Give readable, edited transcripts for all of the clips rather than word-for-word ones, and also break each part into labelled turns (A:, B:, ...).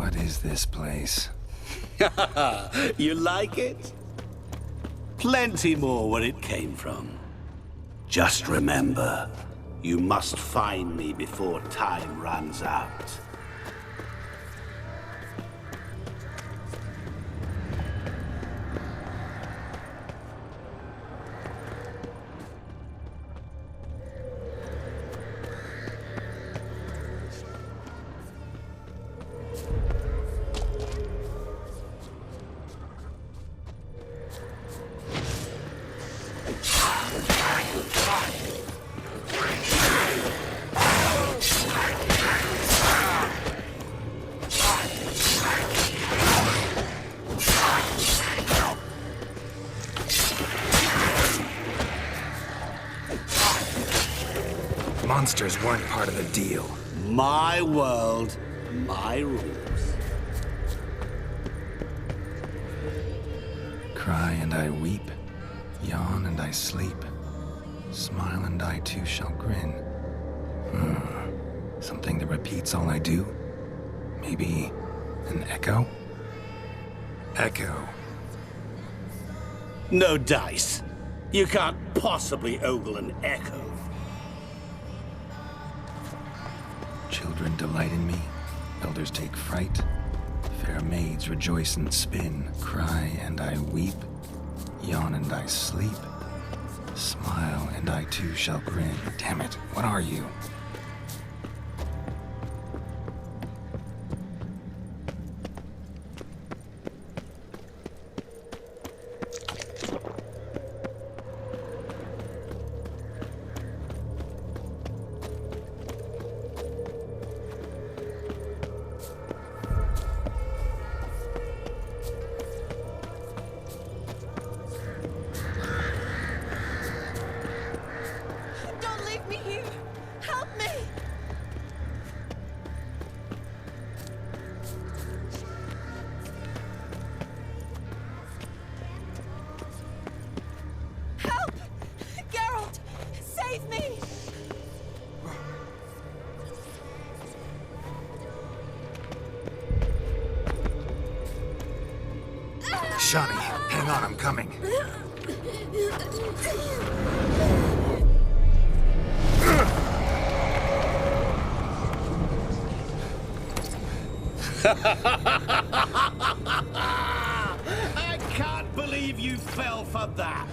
A: What is this place?
B: You like it? Plenty more where it came from. Just remember, you must find me before time runs out.
A: Monsters weren't part of the deal.
B: My world, my rules.
A: Cry and I weep, yawn and I sleep, smile and I too shall grin. Something that repeats all I do? Maybe an echo? Echo.
B: No dice. You can't possibly ogle an echo.
A: Children delight in me, elders take fright, fair maids rejoice and spin, cry and I weep, yawn and I sleep, smile and I too shall grin. Damn it, what are you?
C: Don't leave me here! Help me! Help! Geralt! Save me!
A: Shani, hang on, I'm coming.
B: I can't believe you fell for that.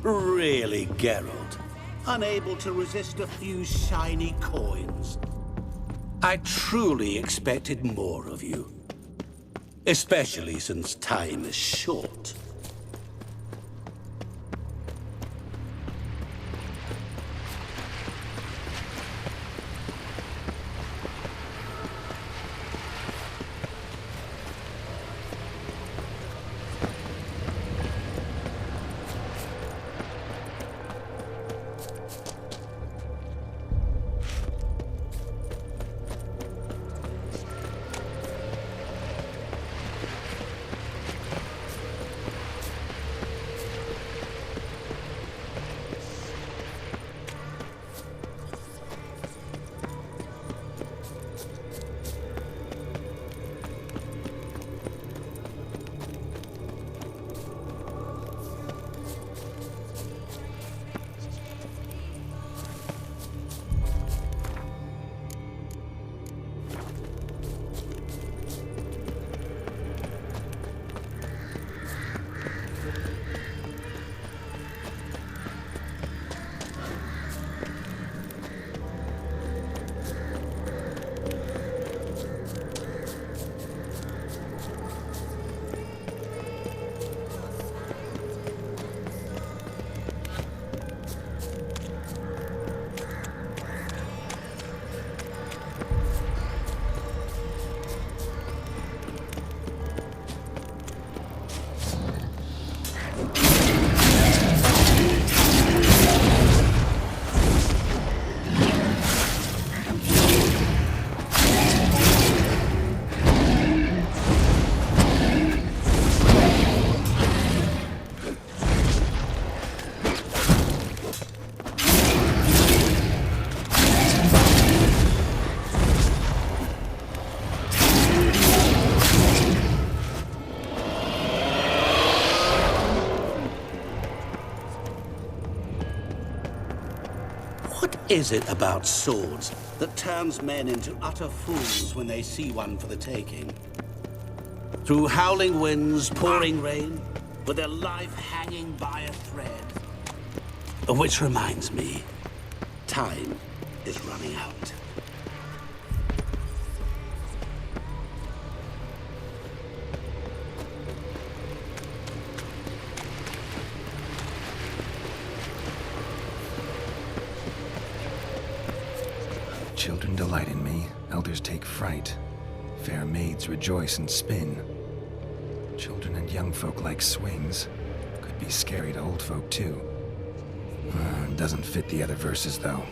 B: Really, Geralt? Unable to resist a few shiny coins? I truly expected more of you. Especially since time is short. is it about swords that turns men into utter fools when they see one for the taking? Through howling winds, pouring rain, with their life hanging by a thread. Which reminds me, time is running out.
A: Children delight in me, elders take fright. Fair maids rejoice and spin. Children and young folk like swings. Could be scary to old folk too. Doesn't fit the other verses though.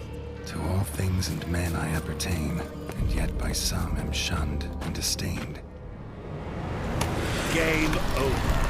A: To all things and men I appertain, and yet by some am shunned and disdained.
B: Game over.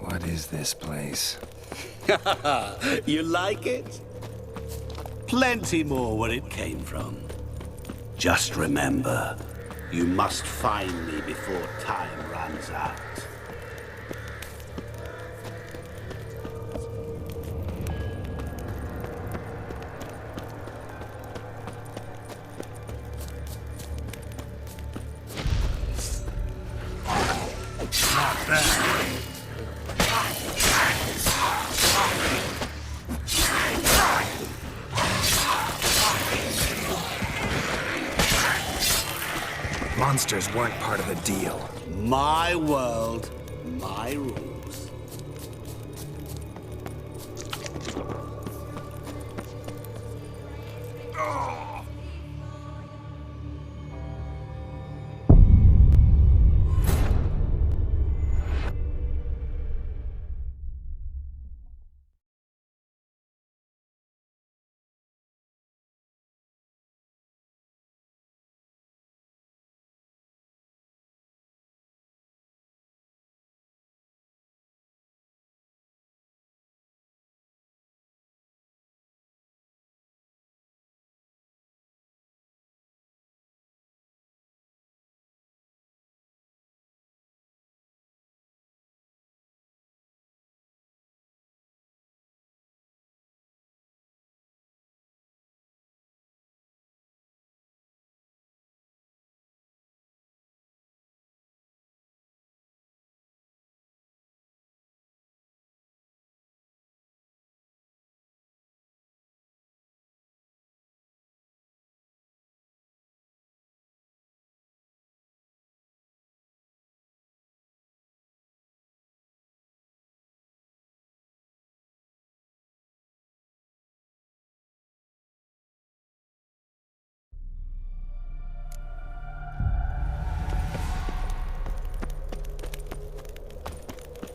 A: What is this place?
B: You like it? Plenty more where it came from. Just remember, you must find me before time runs out.
A: Not bad. Monsters weren't part of the deal.
B: My world, my rules.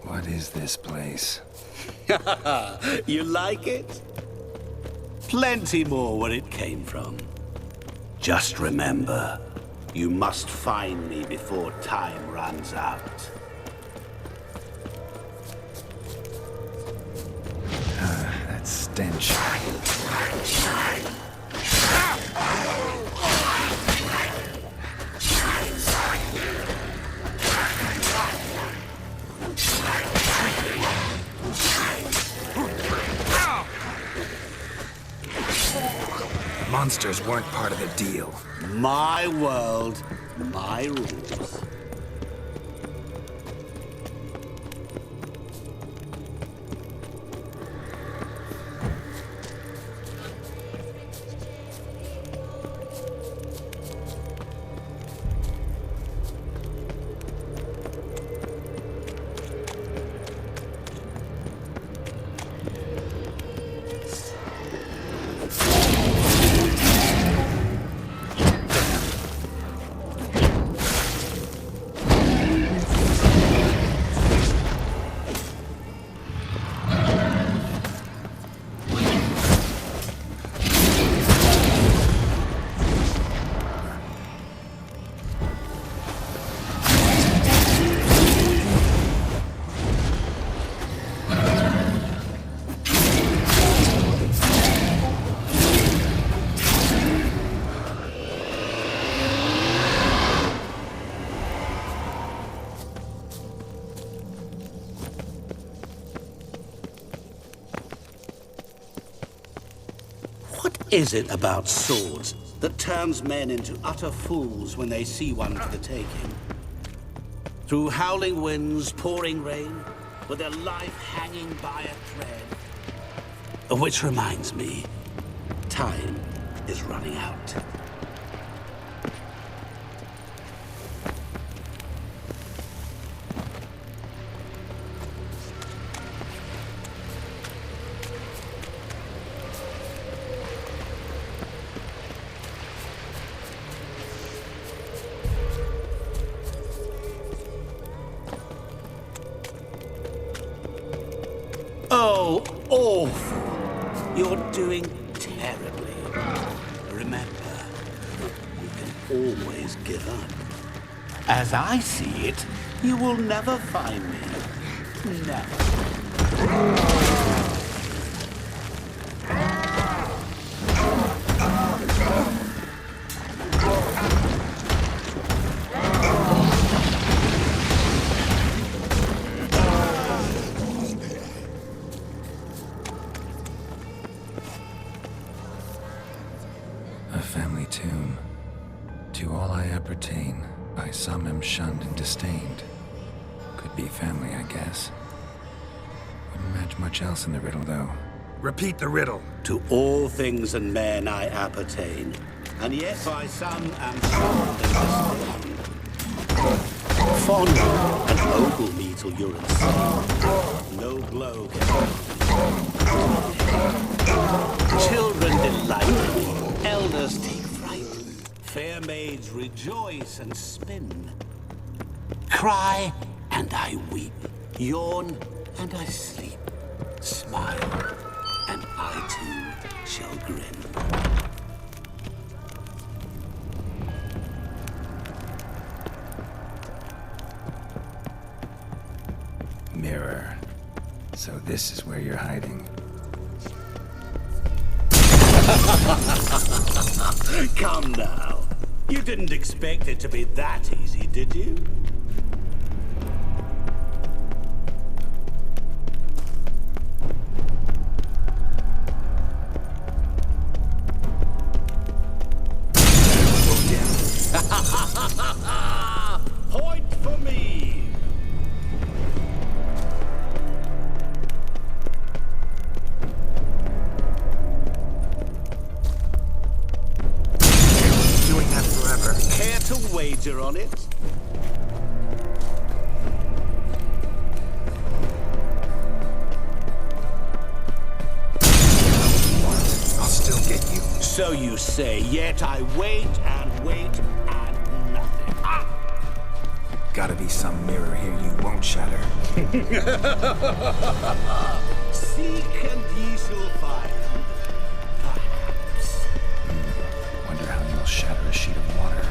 A: What is this place?
B: You like it? Plenty more where it came from. Just remember, you must find me before time runs out.
A: That stench. monsters weren't part of the deal.
B: My world, my rules. What is it about swords that turns men into utter fools when they see one for the taking? Through howling winds, pouring rain, with their life hanging by a thread. Which reminds me, time is running out. Oh, awful. You're doing terribly. Remember, you can always give up. As I see it, you will never find me. Never.
A: A family tomb. To all I appertain, by some am shunned and disdained. Could be family, I guess. Wouldn't match much else in the riddle, though. Repeat the riddle.
B: To all things and men I appertain, and yet by some am shunned and disdained. Fond and ogle me till you're insane. No blow can Children delight me. Elders take fright. Fair maids rejoice and spin. Cry and I weep. Yawn and I sleep. Smile and I too shall grin.
A: Mirror. So this is where you're hiding.
B: Come now. You didn't expect it to be that easy, did you? Point for me!
A: Doing that forever.
B: Care to wager on it?
A: I'll still get you.
B: So you say, yet I wait and wait and nothing. Ah!
A: Gotta be some mirror here you won't shatter.
B: Seek and ye shall find. Perhaps.
A: Wonder how you'll shatter a sheet of water.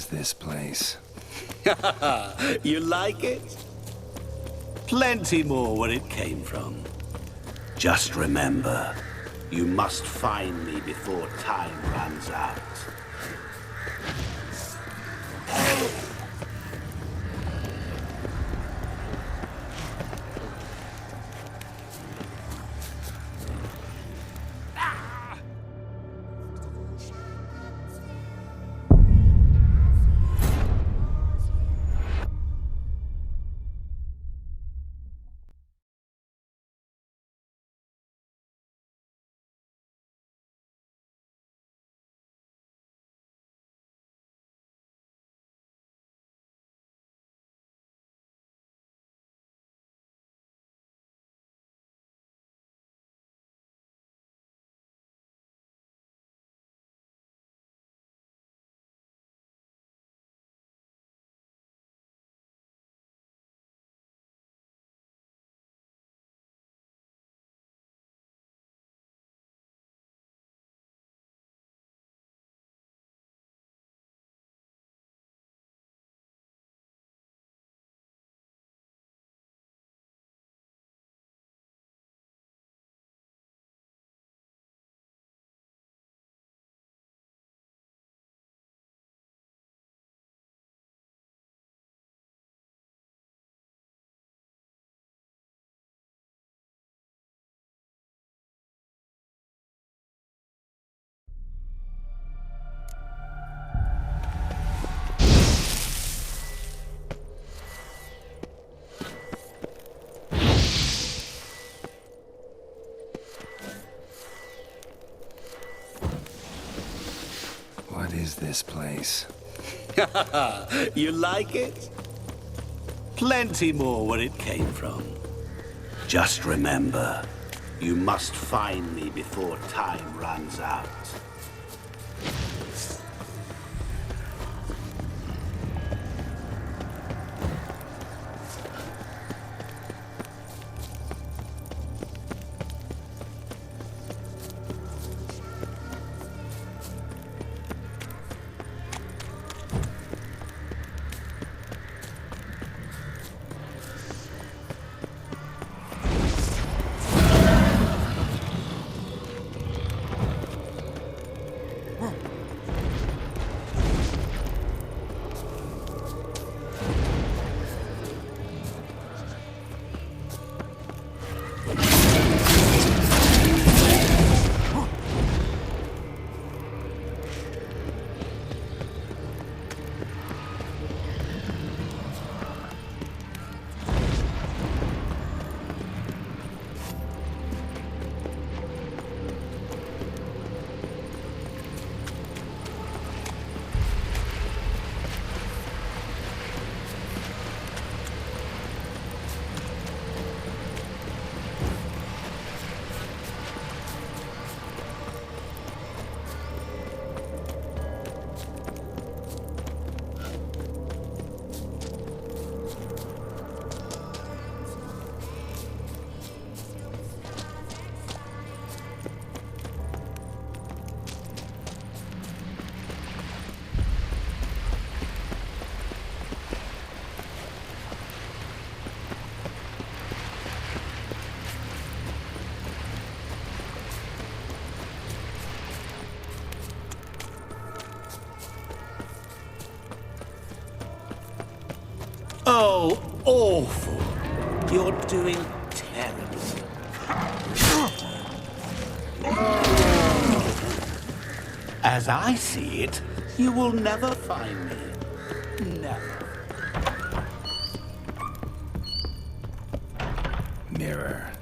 A: is this place?
B: You like it? Plenty more where it came from. Just remember, you must find me before time runs out.
A: What is this place?
B: You like it? Plenty more where it came from. Just remember, you must find me before time runs out. Oh, awful. You're doing terribly. As I see it, you will never find me. Never.
A: Mirror.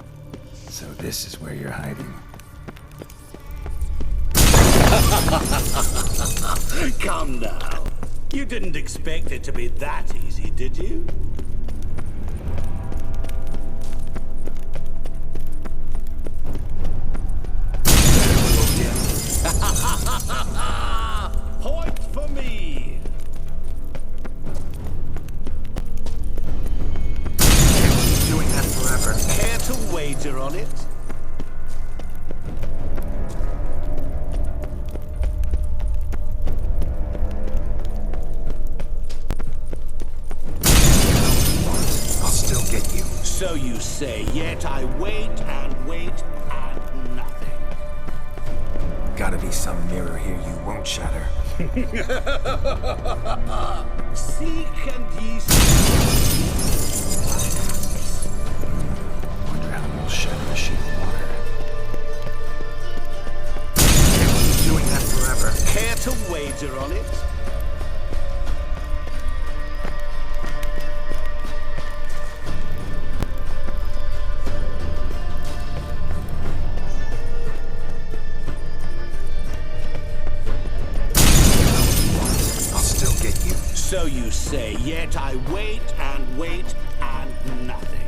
A: So this is where you're hiding.
B: Come now. You didn't expect it to be that easy, did you? Point for me!
A: Keep doing that forever.
B: Care to wager on it? So you say, yet I wait and wait and nothing.
A: Gotta be some mirror here you won't shatter.
B: Seek and ye see.
A: Wonder how we'll shatter a sheet of water. Can't keep doing that forever.
B: Care to wager on it? So you say, yet I wait and wait and nothing.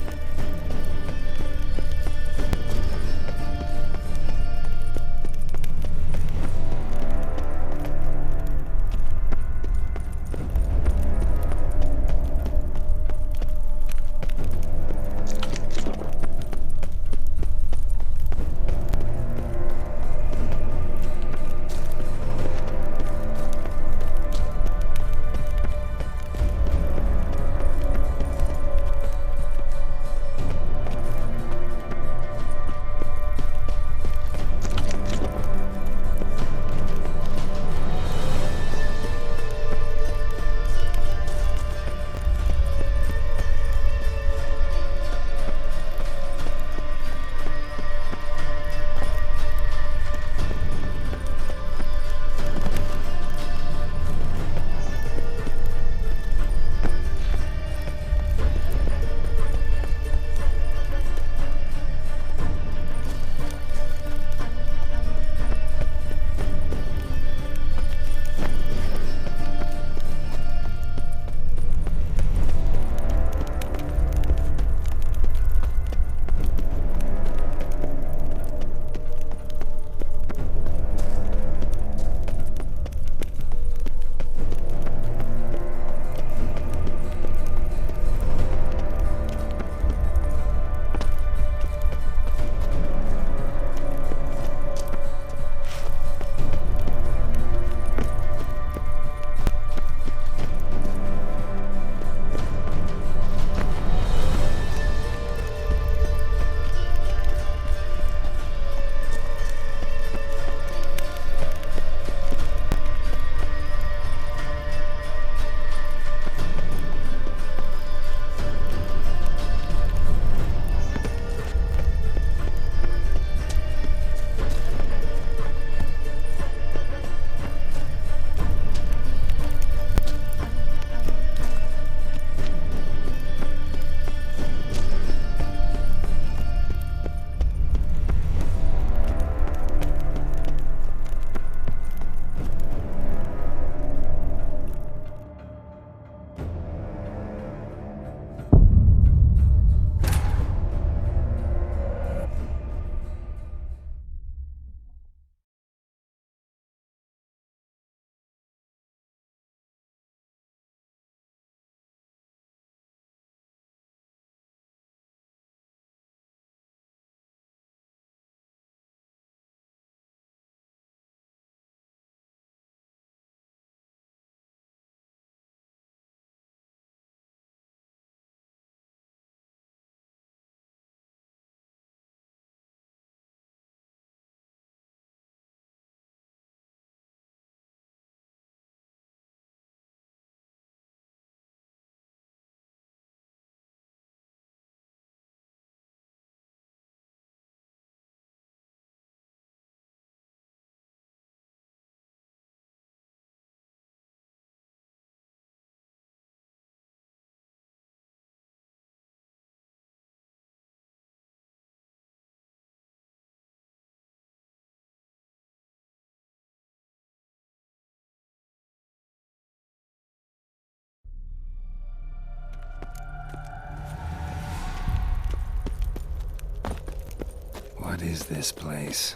A: What is this place?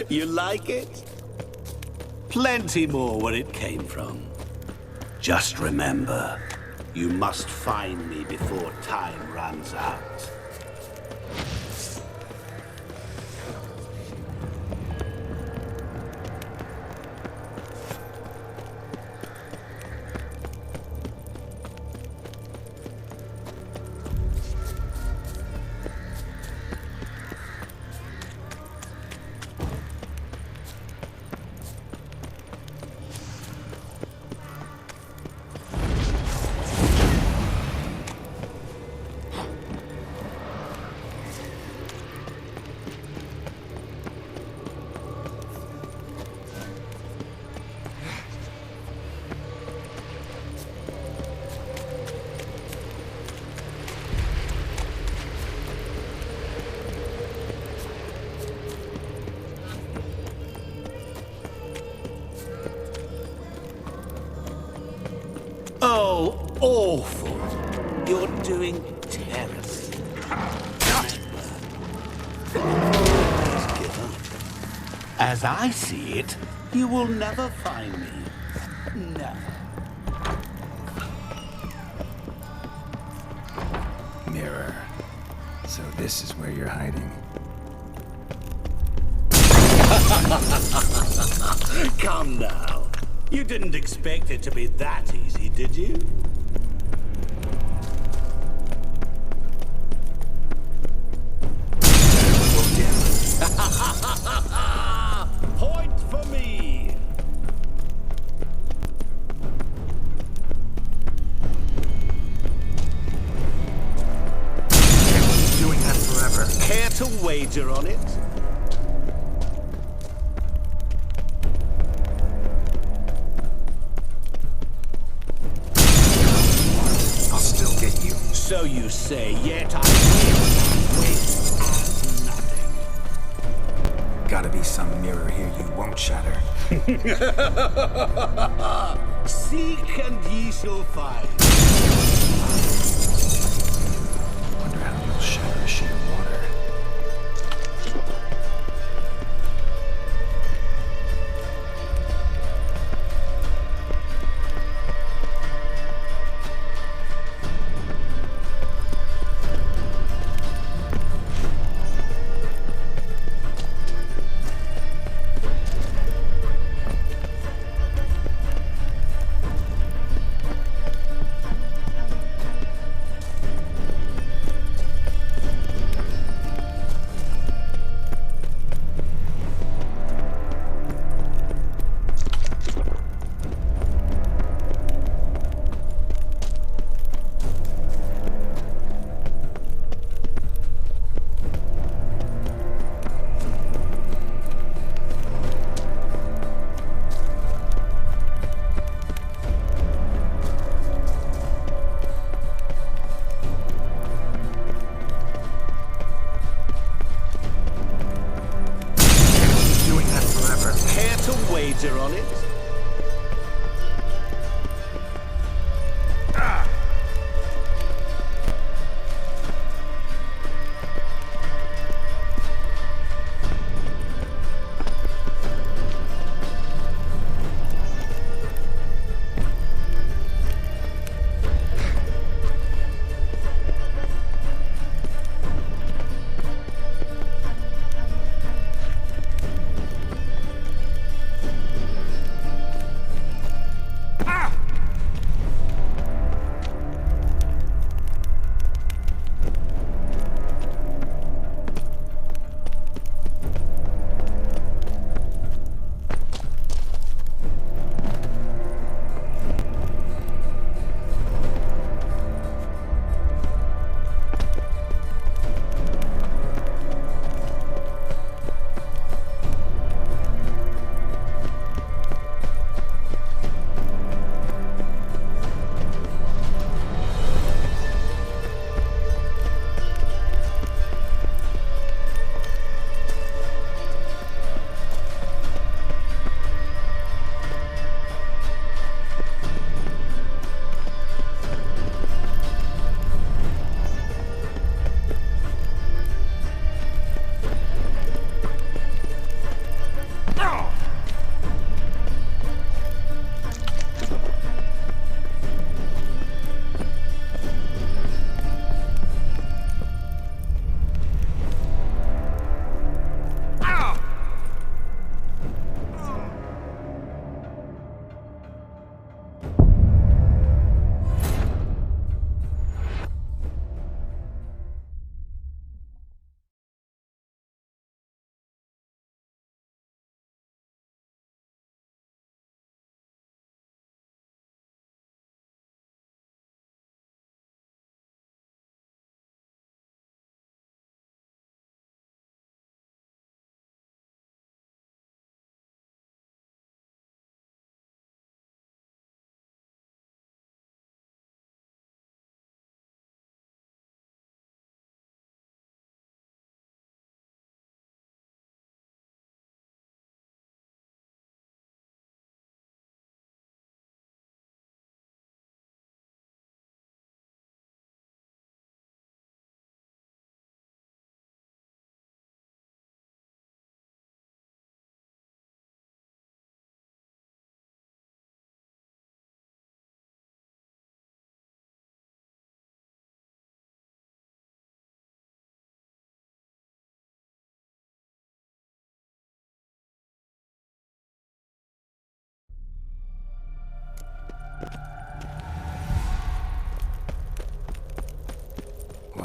B: You like it? Plenty more where it came from. Just remember, you must find me before time runs out. you're doing terribly. Just give up. As I see it, you will never find me. Never.
A: Mirror. So this is where you're hiding.
B: Come now. You didn't expect it to be that easy, did you? Point for me!
A: Doing that forever.
B: Care to wager on it?
A: I'll still get you.
B: So you say, yet I wait as nothing.
A: Gotta be some mirror here you won't shatter.
B: Seek and ye shall find.
A: Wonder how you'll shatter a sheet of water.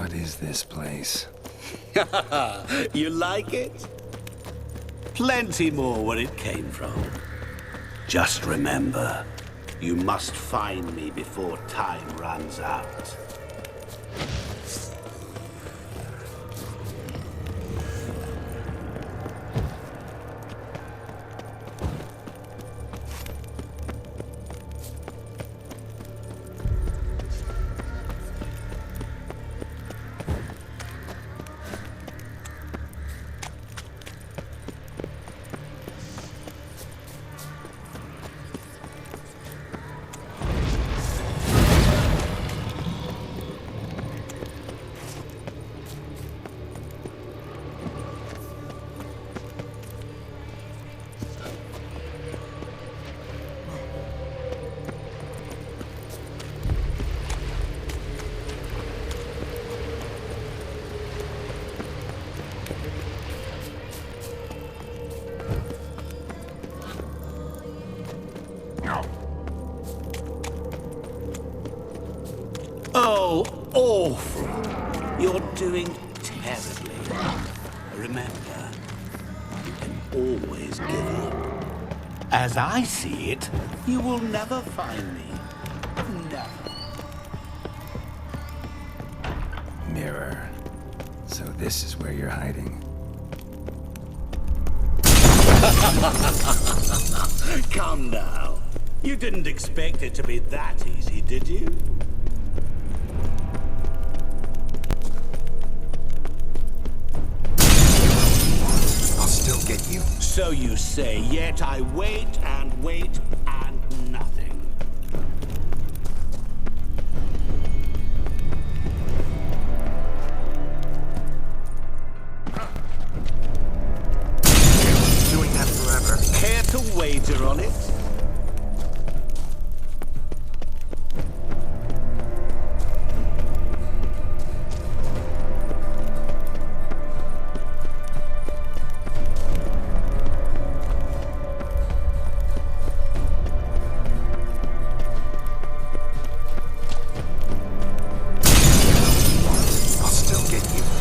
A: What is this place?
B: You like it? Plenty more where it came from. Just remember, you must find me before time runs out. Oh, awful. You're doing terribly. Remember, you can always give up. As I see it, you will never find me. Never.
A: Mirror. So this is where you're hiding.
B: Come now. You didn't expect it to be that easy, did you?
A: I'll still get you.
B: So you say, yet I wait and wait and nothing.
A: Doing that forever.
B: Care to wager on it?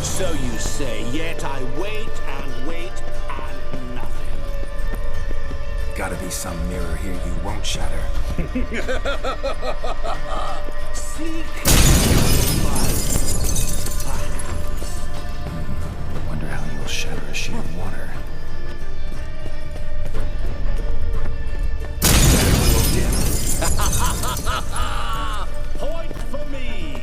B: So you say, yet I wait and wait and nothing.
A: Gotta be some mirror here you won't shatter.
B: Seek perhaps.
A: Wonder how you'll shatter a sheet of water.
B: Point for me.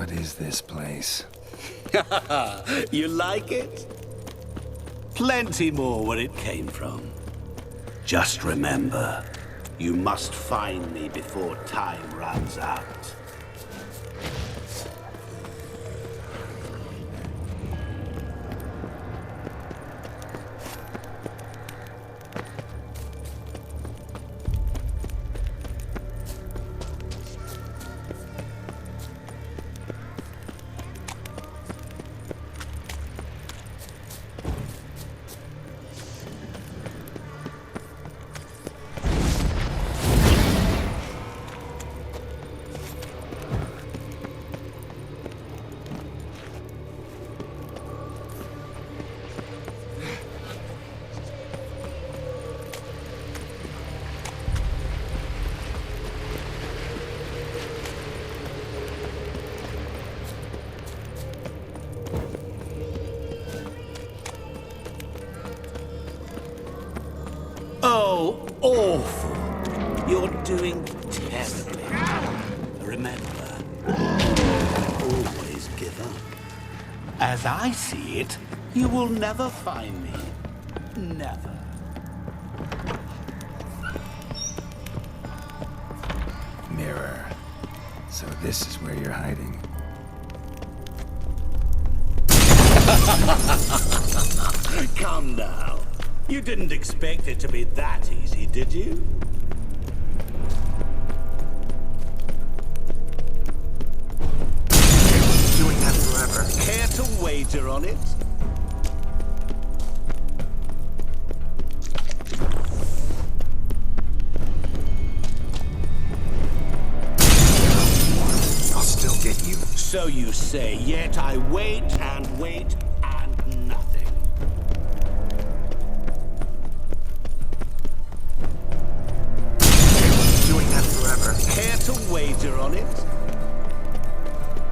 A: What is this place?
B: You like it? Plenty more where it came from. Just remember, you must find me before time runs out. Oh, awful. You're doing terribly. Remember, always give up. As I see it, you will never find me. Never.
A: Mirror. So this is where you're hiding.
B: Come now. You didn't expect it to be that easy, did you?
A: Doing that forever.
B: Care to wager on it?
A: I'll still get you.
B: So you say, yet I wait and wait and nothing.
A: Doing that forever.
B: Care to wager on it?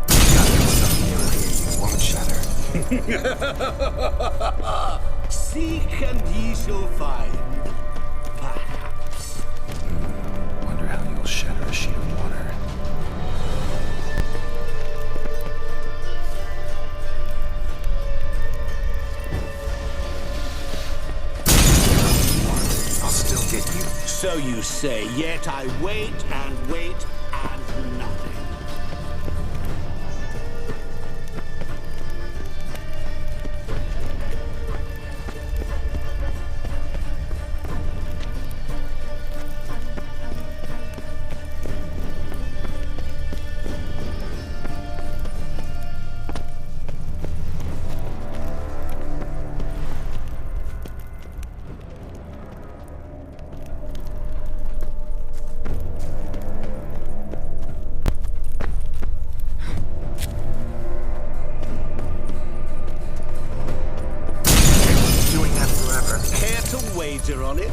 A: Got me some mirror here you won't shatter.
B: Seek and ye shall find. Perhaps.
A: Wonder how you'll shatter a sheet of water. I'll still get you.
B: So you say, yet I wait and wait and nothing. Wager on it?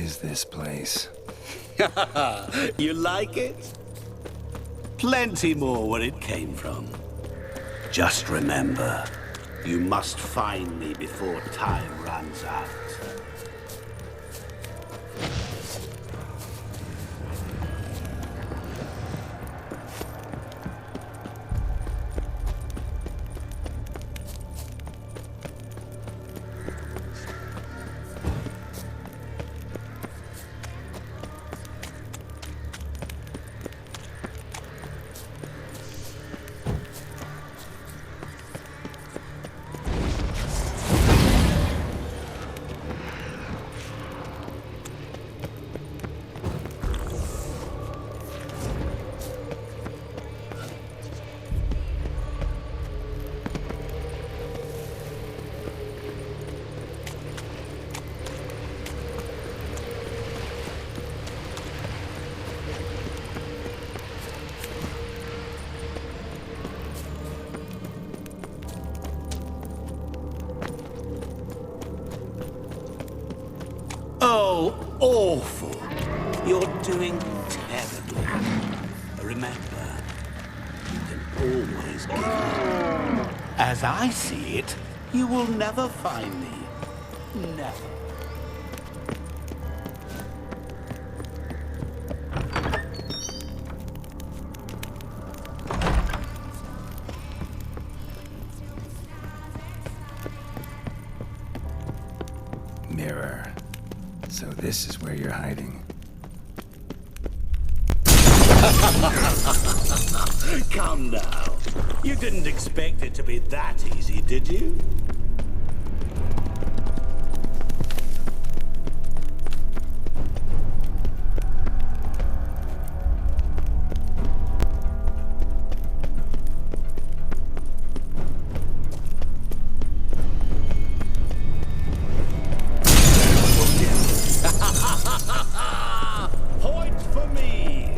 A: is this place?
B: You like it? Plenty more where it came from. Just remember, you must find me before time runs out. Oh, awful. You're doing terribly. Remember, you can always give up. As I see it, you will never find me. Never.
A: Mirror. So this is where you're hiding.
B: Come now. You didn't expect it to be that easy, did you? Point for me!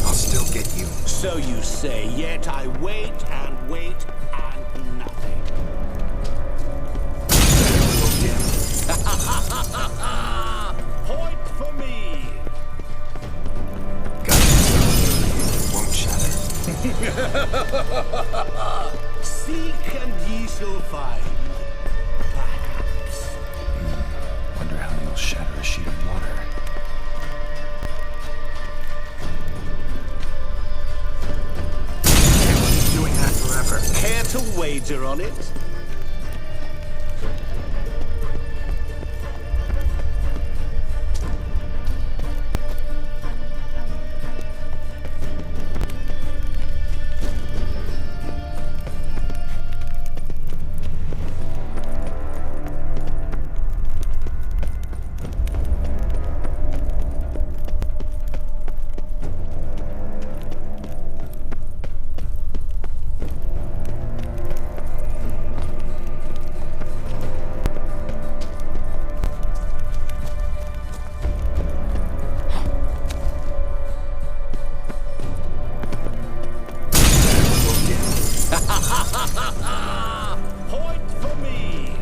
A: I'll still get you.
B: So you say, yet I wait and wait and nothing. Point for me!
A: Got it. Won't shatter.
B: Seek and ye shall find. Perhaps.
A: Wonder how you'll shatter a sheet of water. Can't keep doing that forever.
B: Care to wager on it? Point for me!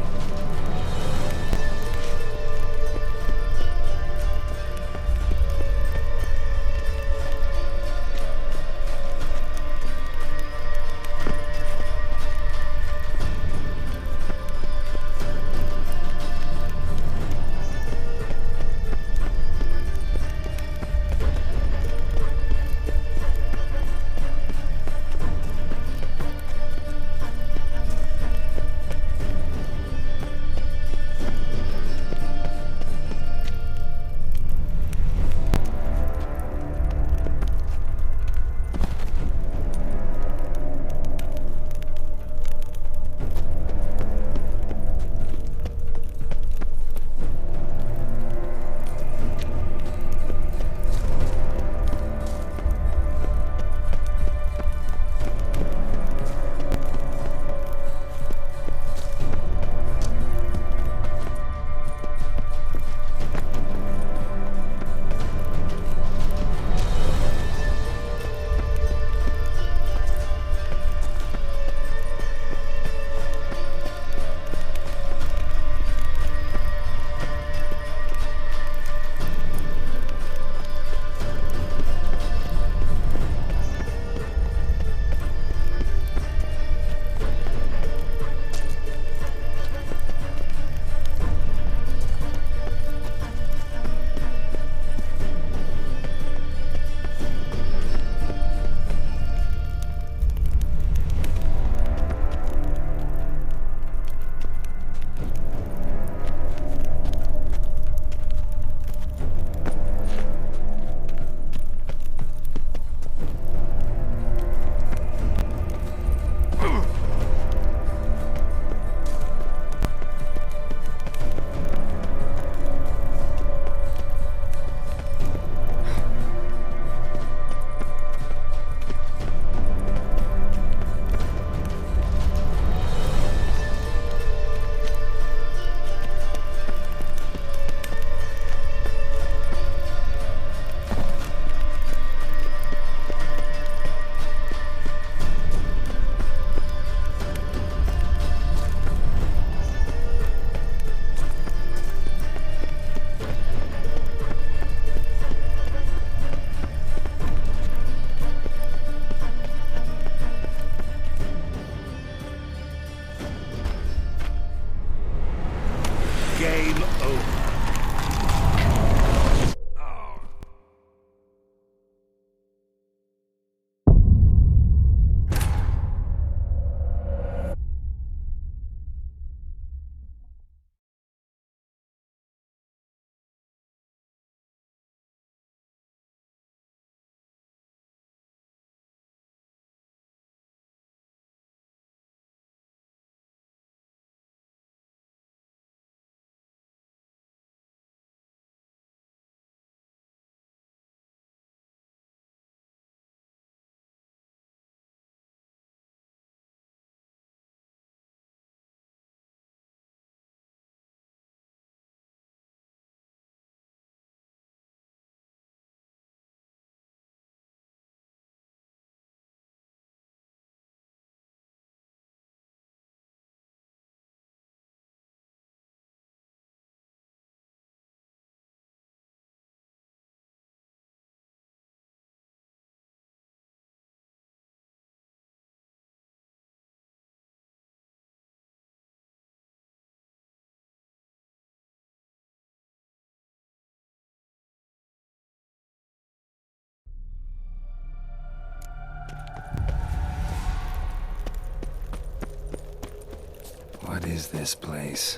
A: What is this place?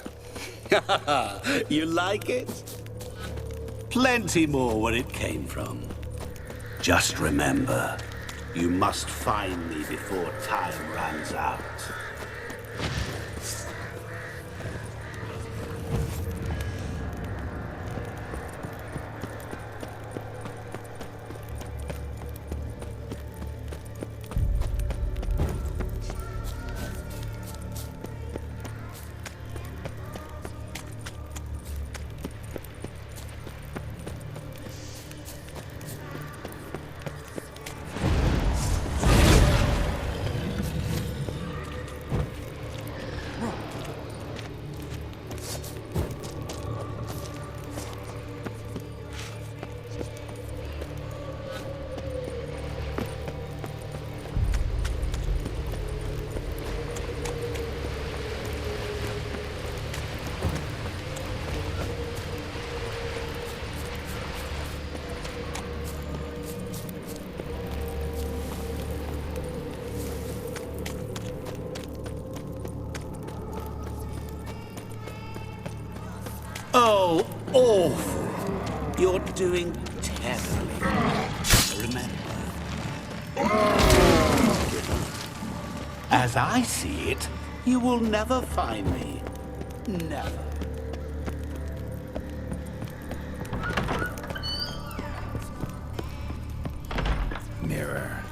B: You like it? Plenty more where it came from. Just remember, you must find me before time runs out. Oh, awful. You're doing terribly. Remember. As I see it, you will never find me. Never.
A: Mirror.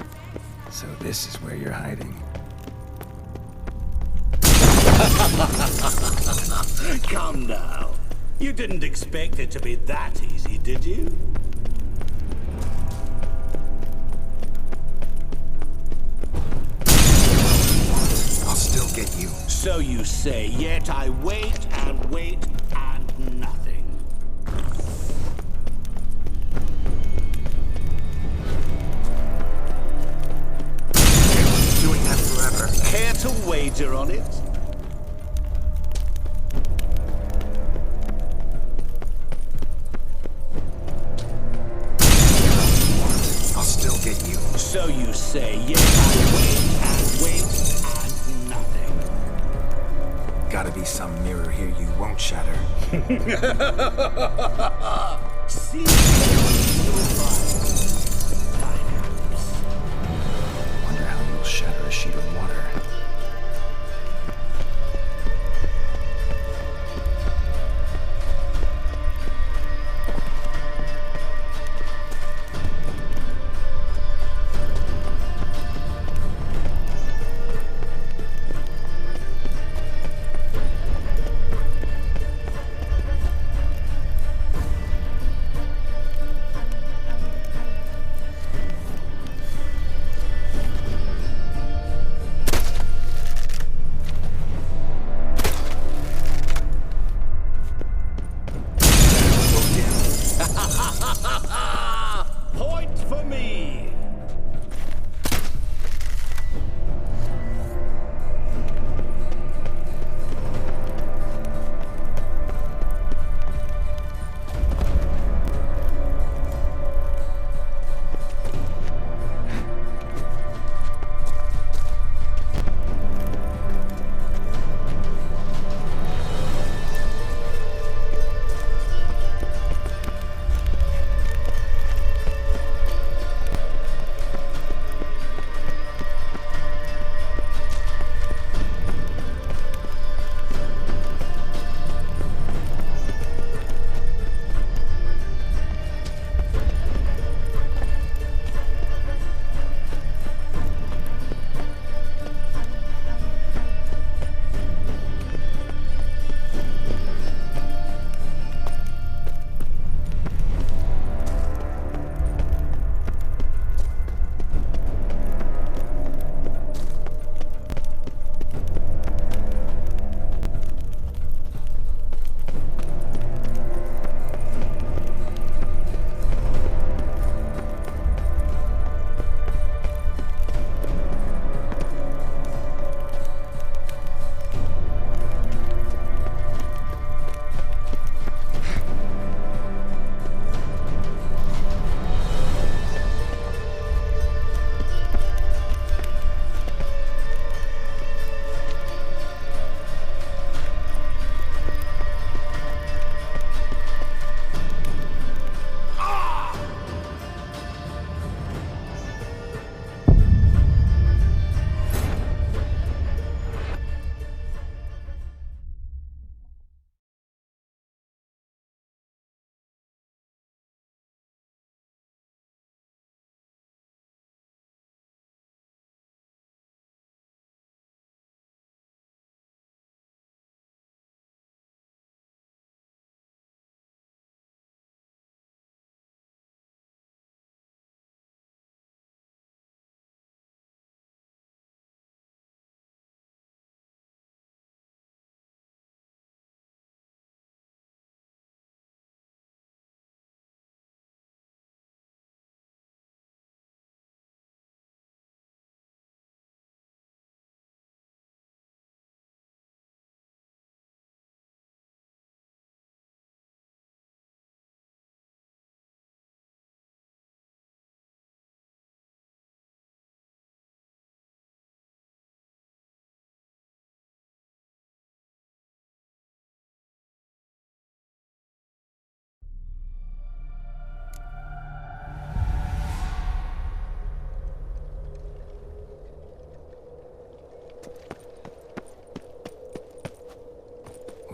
A: So this is where you're hiding.
B: Come now. You didn't expect it to be that easy, did you?
A: I'll still get you.
B: So you say, yet I wait and wait and nothing.
A: Doing that forever.
B: Care to wager on it? So you say, yes, I wait and nothing.
A: Gotta be some mirror here you won't shatter.
B: See?
A: Wonder how you'll shatter a sheet of water.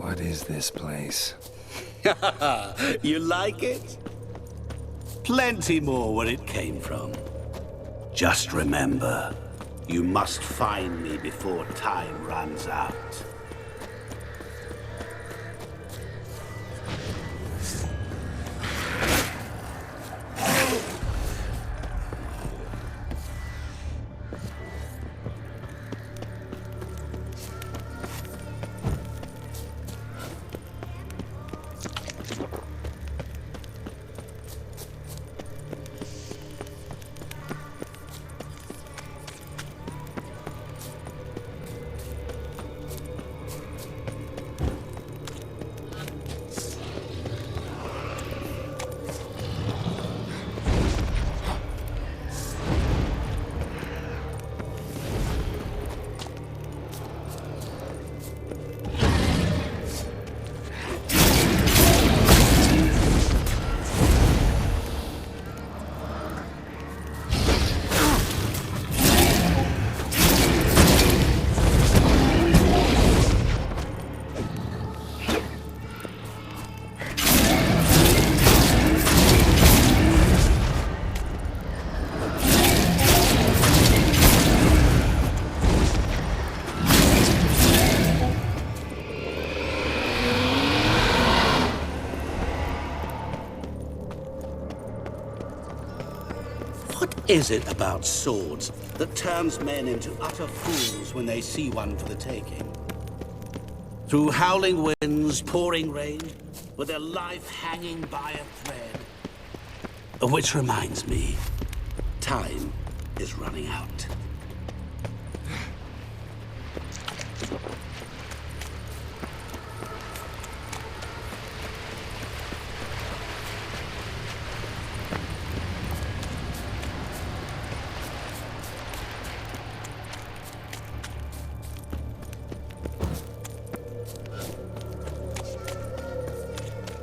A: What is this place?
B: You like it? Plenty more where it came from. Just remember, you must find me before time runs out. What is it about swords that turns men into utter fools when they see one for the taking? Through howling winds, pouring rain, with their life hanging by a thread. Which reminds me, time is running out.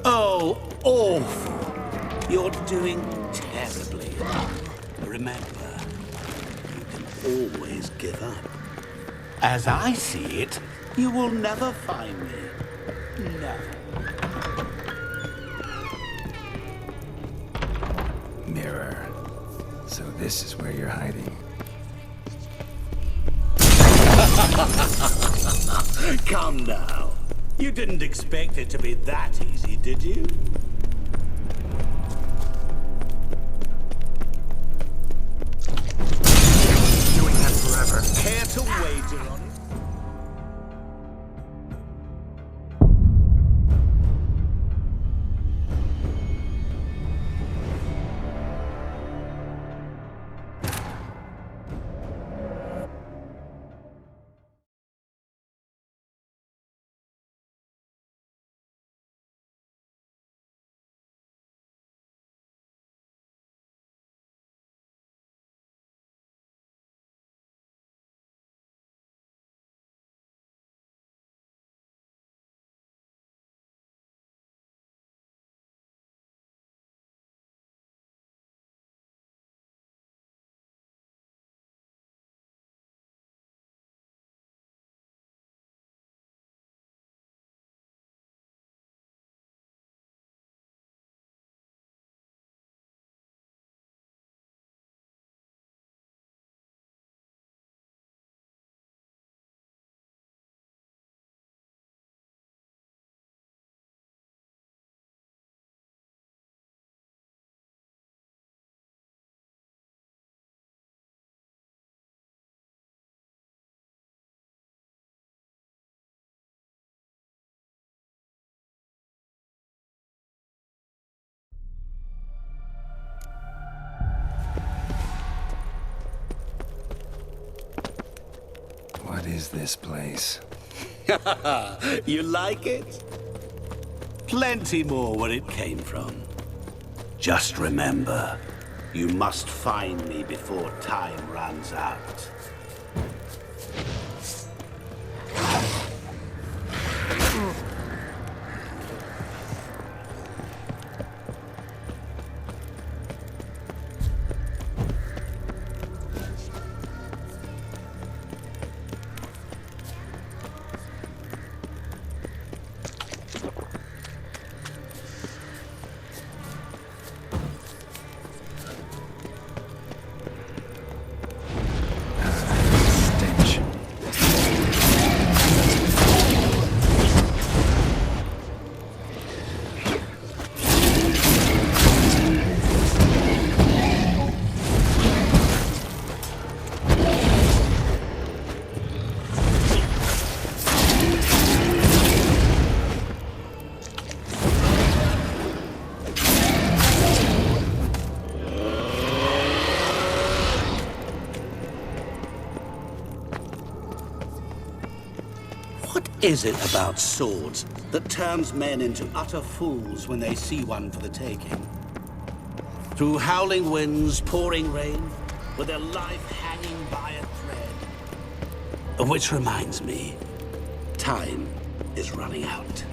B: Oh, awful. You're doing terribly. Remember, you can always give up. As I see it, you will never find me. Never.
A: Mirror. So this is where you're hiding.
B: Come now. You didn't expect it to be that easy, did you?
A: Doing that forever.
B: Care to wager on it?
A: What is this place?
B: You like it? Plenty more where it came from. Just remember, you must find me before time runs out. What is it about swords that turns men into utter fools when they see one for the taking? Through howling winds, pouring rain, with their life hanging by a thread. Which reminds me, time is running out.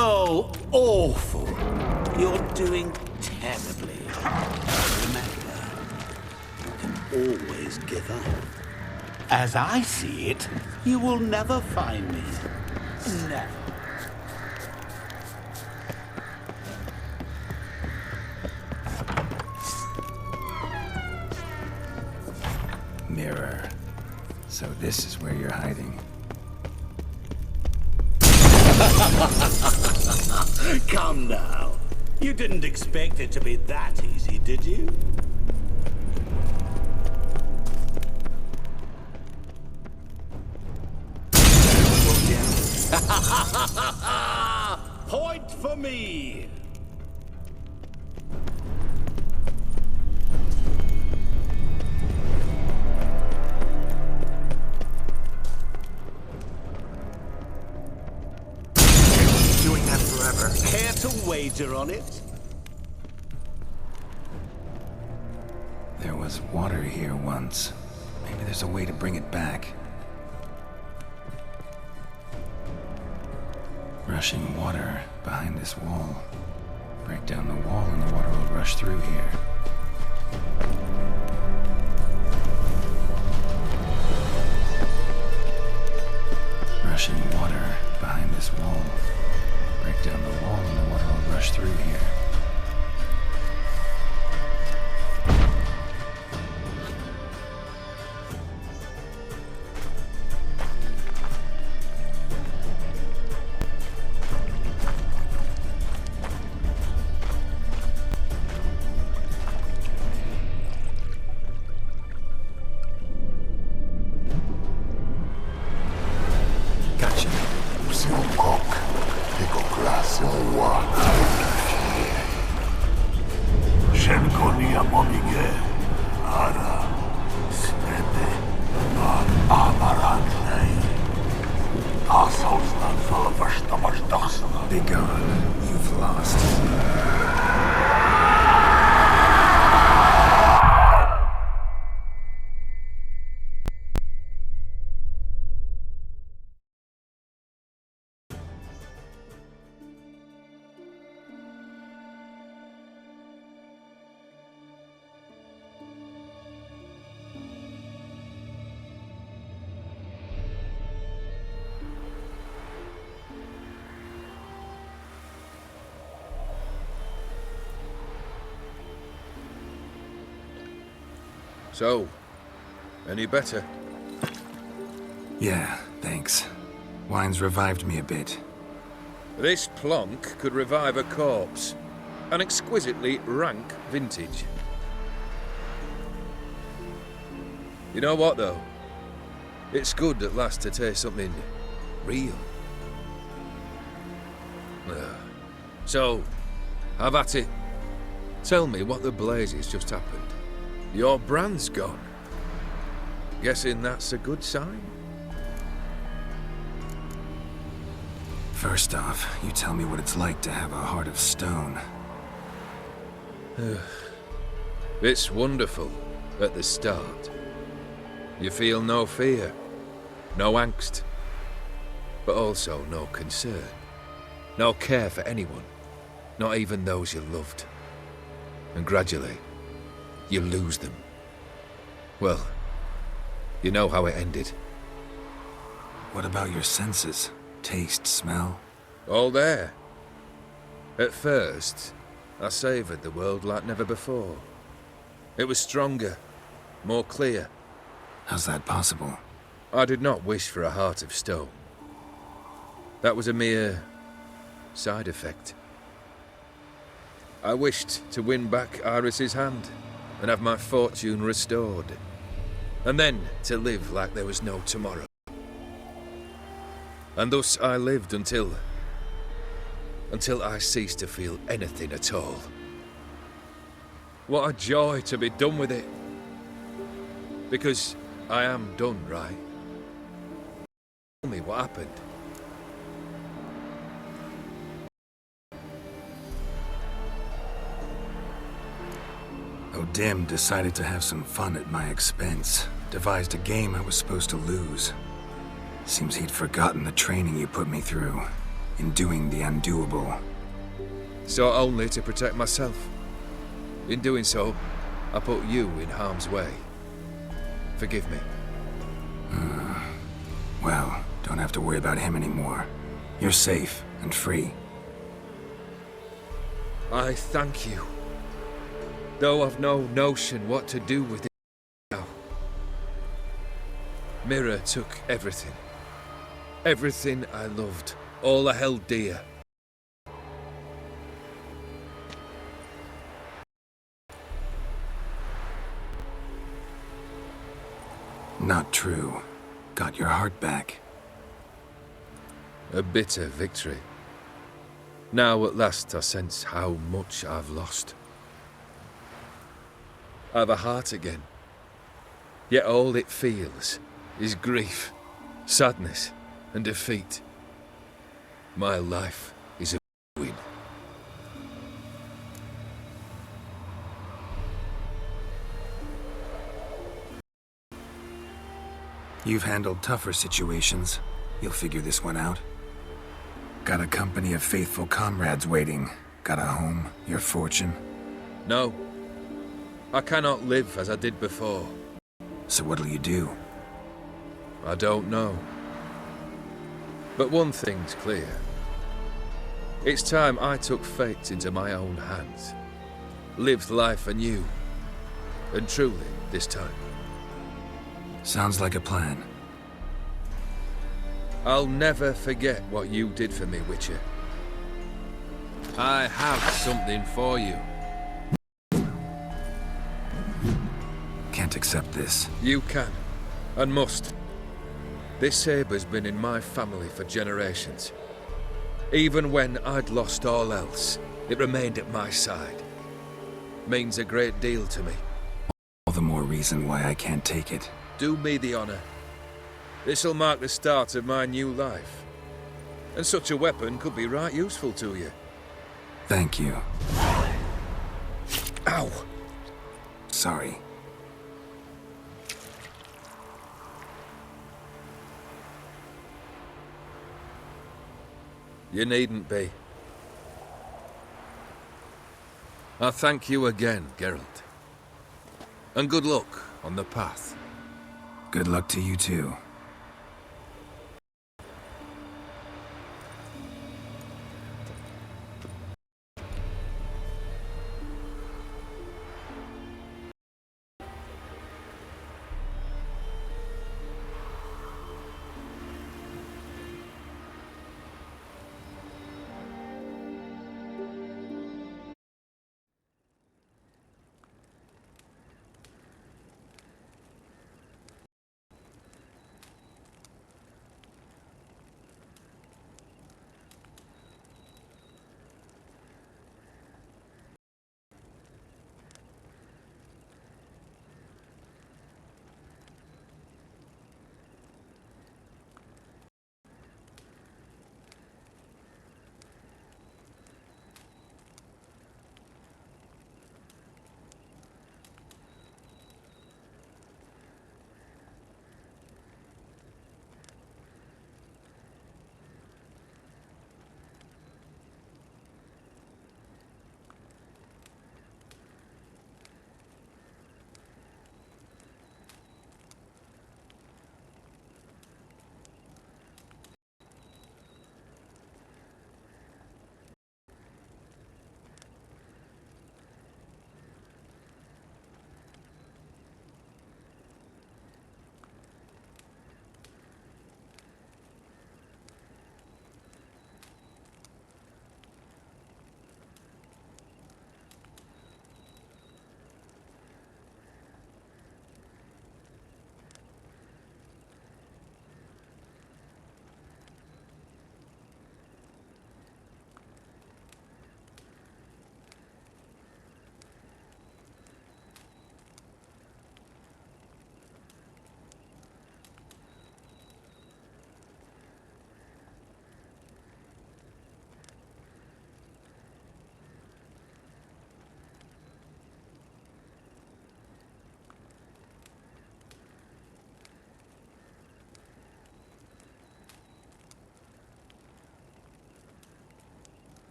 B: Oh, awful. You're doing terribly. Remember, you can always give up. As I see it, you will never find me. Never.
A: Mirror. So this is where you're hiding.
B: Come now. You didn't expect it to be that easy, did you? Point for me!
A: Doing that forever.
B: Care to wager on it?
A: There was water here once. Maybe there's a way to bring it back. Rushing water behind this wall. Break down the wall and the water will rush through here. Rushing water behind this wall. Break down the wall and the water will rush through here. Gotcha.
D: Shenkonia Momige, Ara, Svete, Amarantlei. Assholsland for Vashtamashdaksana.
A: Be gone. You've lost.
E: So, any better?
A: Yeah, thanks. Wine's revived me a bit.
E: This plonk could revive a corpse. An exquisitely rank vintage. You know what, though? It's good at last to taste something real. So, have at it. Tell me what the blazes just happened. Your brand's gone. Guessing that's a good sign?
A: First off, you tell me what it's like to have a heart of stone.
E: It's wonderful at the start. You feel no fear, no angst, but also no concern. No care for anyone, not even those you loved. And gradually, you lose them. Well, you know how it ended.
A: What about your senses? Taste, smell?
E: All there. At first, I savoured the world like never before. It was stronger, more clear.
A: How's that possible?
E: I did not wish for a heart of stone. That was a mere side effect. I wished to win back Iris's hand and have my fortune restored. and then to live like there was no tomorrow. And thus I lived until I ceased to feel anything at all. What a joy to be done with it. Because I am done, right? Tell me what happened.
A: O'Dim decided to have some fun at my expense. Devised a game I was supposed to lose. Seems he'd forgotten the training you put me through in doing the undoable.
E: So only to protect myself. In doing so, I put you in harm's way. Forgive me.
A: Well, don't have to worry about him anymore. You're safe and free.
E: I thank you. Though I've no notion what to do with it now. Mirror took everything. Everything I loved. All I held dear.
A: Not true. Got your heart back.
E: A bitter victory. Now at last I sense how much I've lost. I've a heart again. Yet all it feels is grief, sadness, and defeat. My life is a ruin.
A: You've handled tougher situations. You'll figure this one out. Got a company of faithful comrades waiting. Got a home, your fortune.
E: No. I cannot live as I did before.
A: So what'll you do?
E: I don't know. But one thing's clear. It's time I took fate into my own hands. Lived life anew. And truly, this time.
A: Sounds like a plan.
E: I'll never forget what you did for me, Witcher. I have something for you.
A: Can't accept this.
E: You can, and must. This sabre's been in my family for generations. Even when I'd lost all else, it remained at my side. Means a great deal to me.
A: All the more reason why I can't take it.
E: Do me the honor. This'll mark the start of my new life. And such a weapon could be right useful to you.
A: Thank you.
E: Ow!
A: Sorry.
E: You needn't be. I thank you again, Geralt. And good luck on the path.
A: Good luck to you too.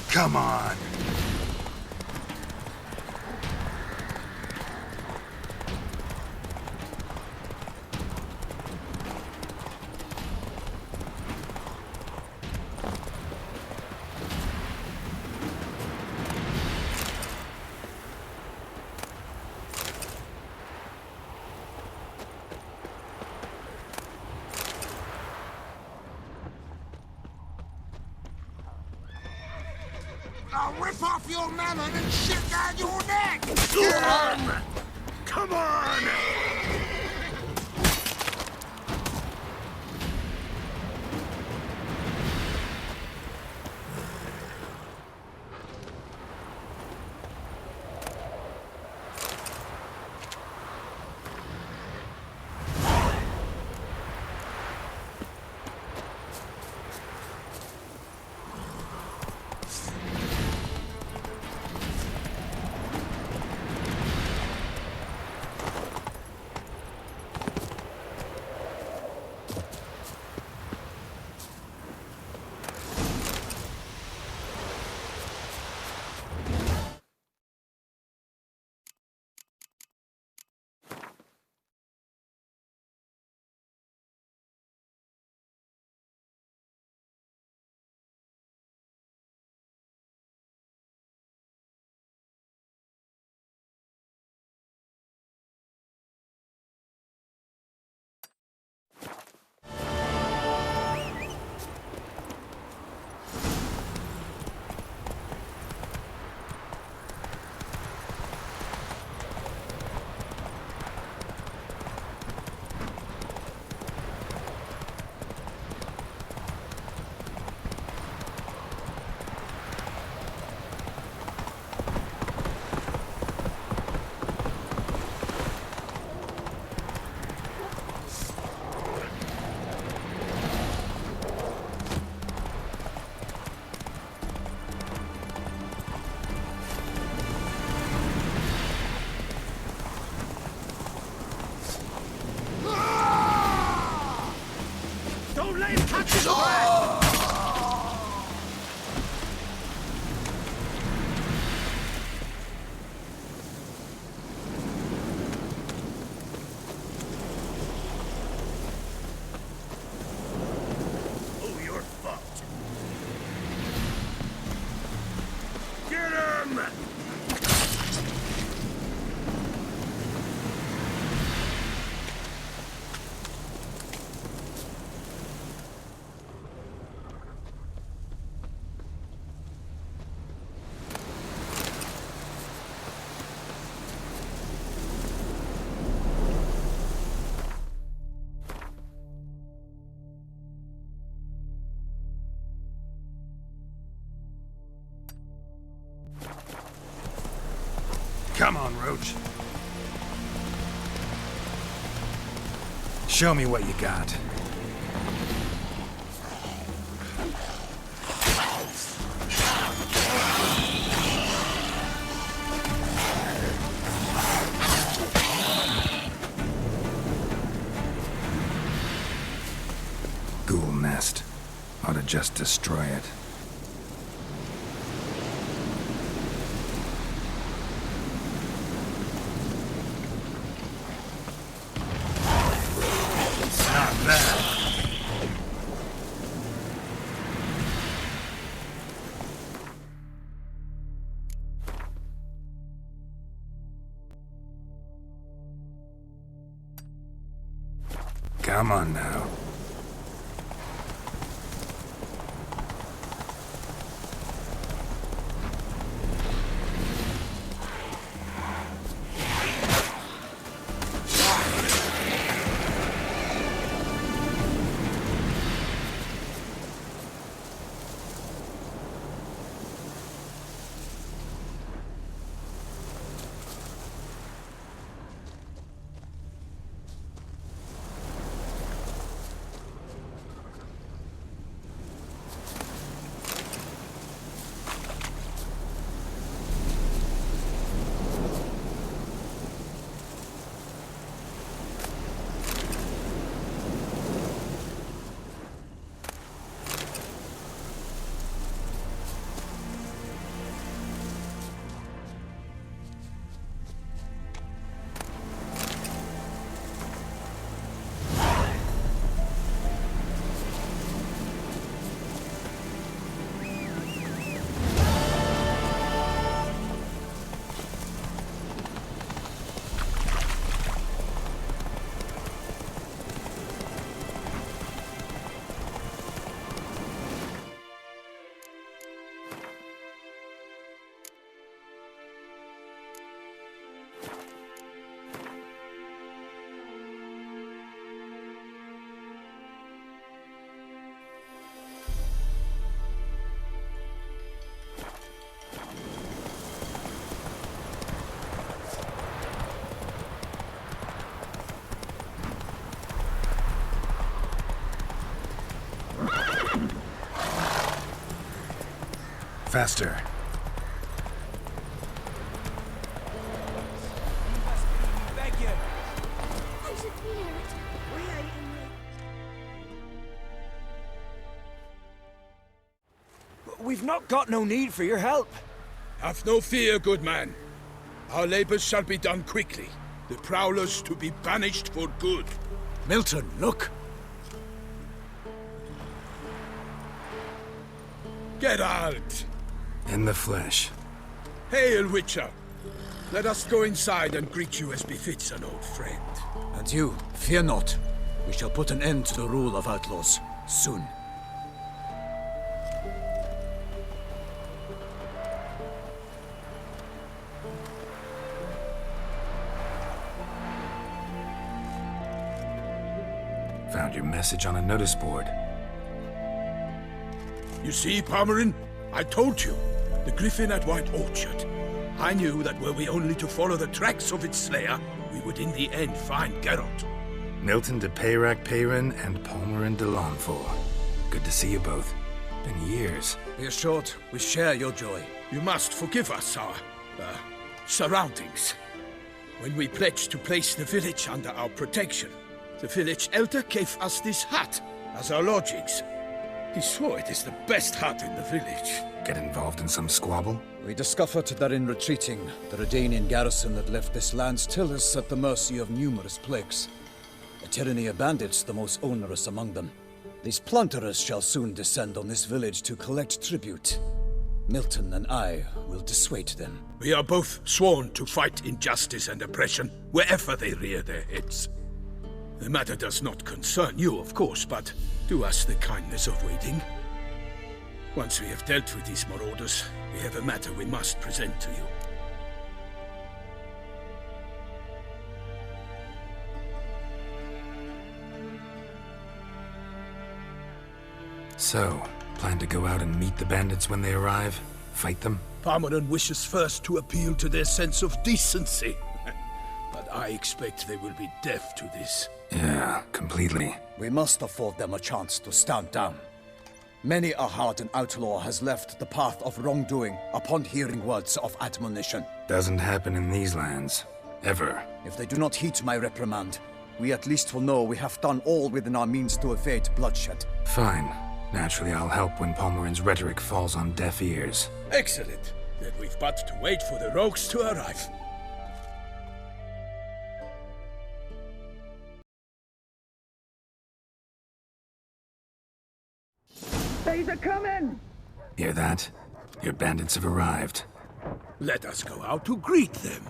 A: Come on.
D: I'll rip off your melon and shit down your neck!
A: Come on! Come on, Roach. Show me what you got. Ghoul nest. Ought to just destroy it. Not bad. Come on now. Faster.
F: We've not got no need for your help.
D: Have no fear, good man. Our labors shall be done quickly. The prowlers to be banished for good.
F: Milton, look!
D: Geralt!
A: In the flesh.
D: Hail, Witcher! Let us go inside and greet you as befits an old friend.
F: And you, fear not. We shall put an end to the rule of outlaws, soon.
A: Found your message on a notice board.
D: You see, Palmerin? I told you. The griffin at White Orchard. I knew that were we only to follow the tracks of its slayer, we would in the end find Geralt.
A: Milton de Peyrac Peyrin and Palmerin de Lawnfall. Good to see you both. Been years.
F: Be assured, we share your joy.
D: You must forgive us our, surroundings. When we pledged to place the village under our protection, the village elder gave us this hut as our lodgings. He swore it is the best hut in the village.
A: Get involved in some squabble?
F: We discovered that in retreating, the Redanian garrison that left this land still is at the mercy of numerous plagues. A tyranny of bandits, the most onerous among them. These plunderers shall soon descend on this village to collect tribute. Milton and I will dissuade them.
D: We are both sworn to fight injustice and oppression wherever they rear their heads. The matter does not concern you, of course, but do us the kindness of waiting. Once we have dealt with these marauders, we have a matter we must present to you.
A: So, plan to go out and meet the bandits when they arrive? Fight them?
D: Palmerin wishes first to appeal to their sense of decency. But I expect they will be deaf to this.
A: Yeah, completely.
F: We must afford them a chance to stand down. Many a hardened outlaw has left the path of wrongdoing upon hearing words of admonition.
A: Doesn't happen in these lands. Ever.
F: If they do not heed my reprimand, we at least will know we have done all within our means to evade bloodshed.
A: Fine. Naturally, I'll help when Palmerin's rhetoric falls on deaf ears.
D: Excellent. Then we've but to wait for the rogues to arrive.
F: They're coming!
A: Hear that? Your bandits have arrived.
D: Let us go out to greet them.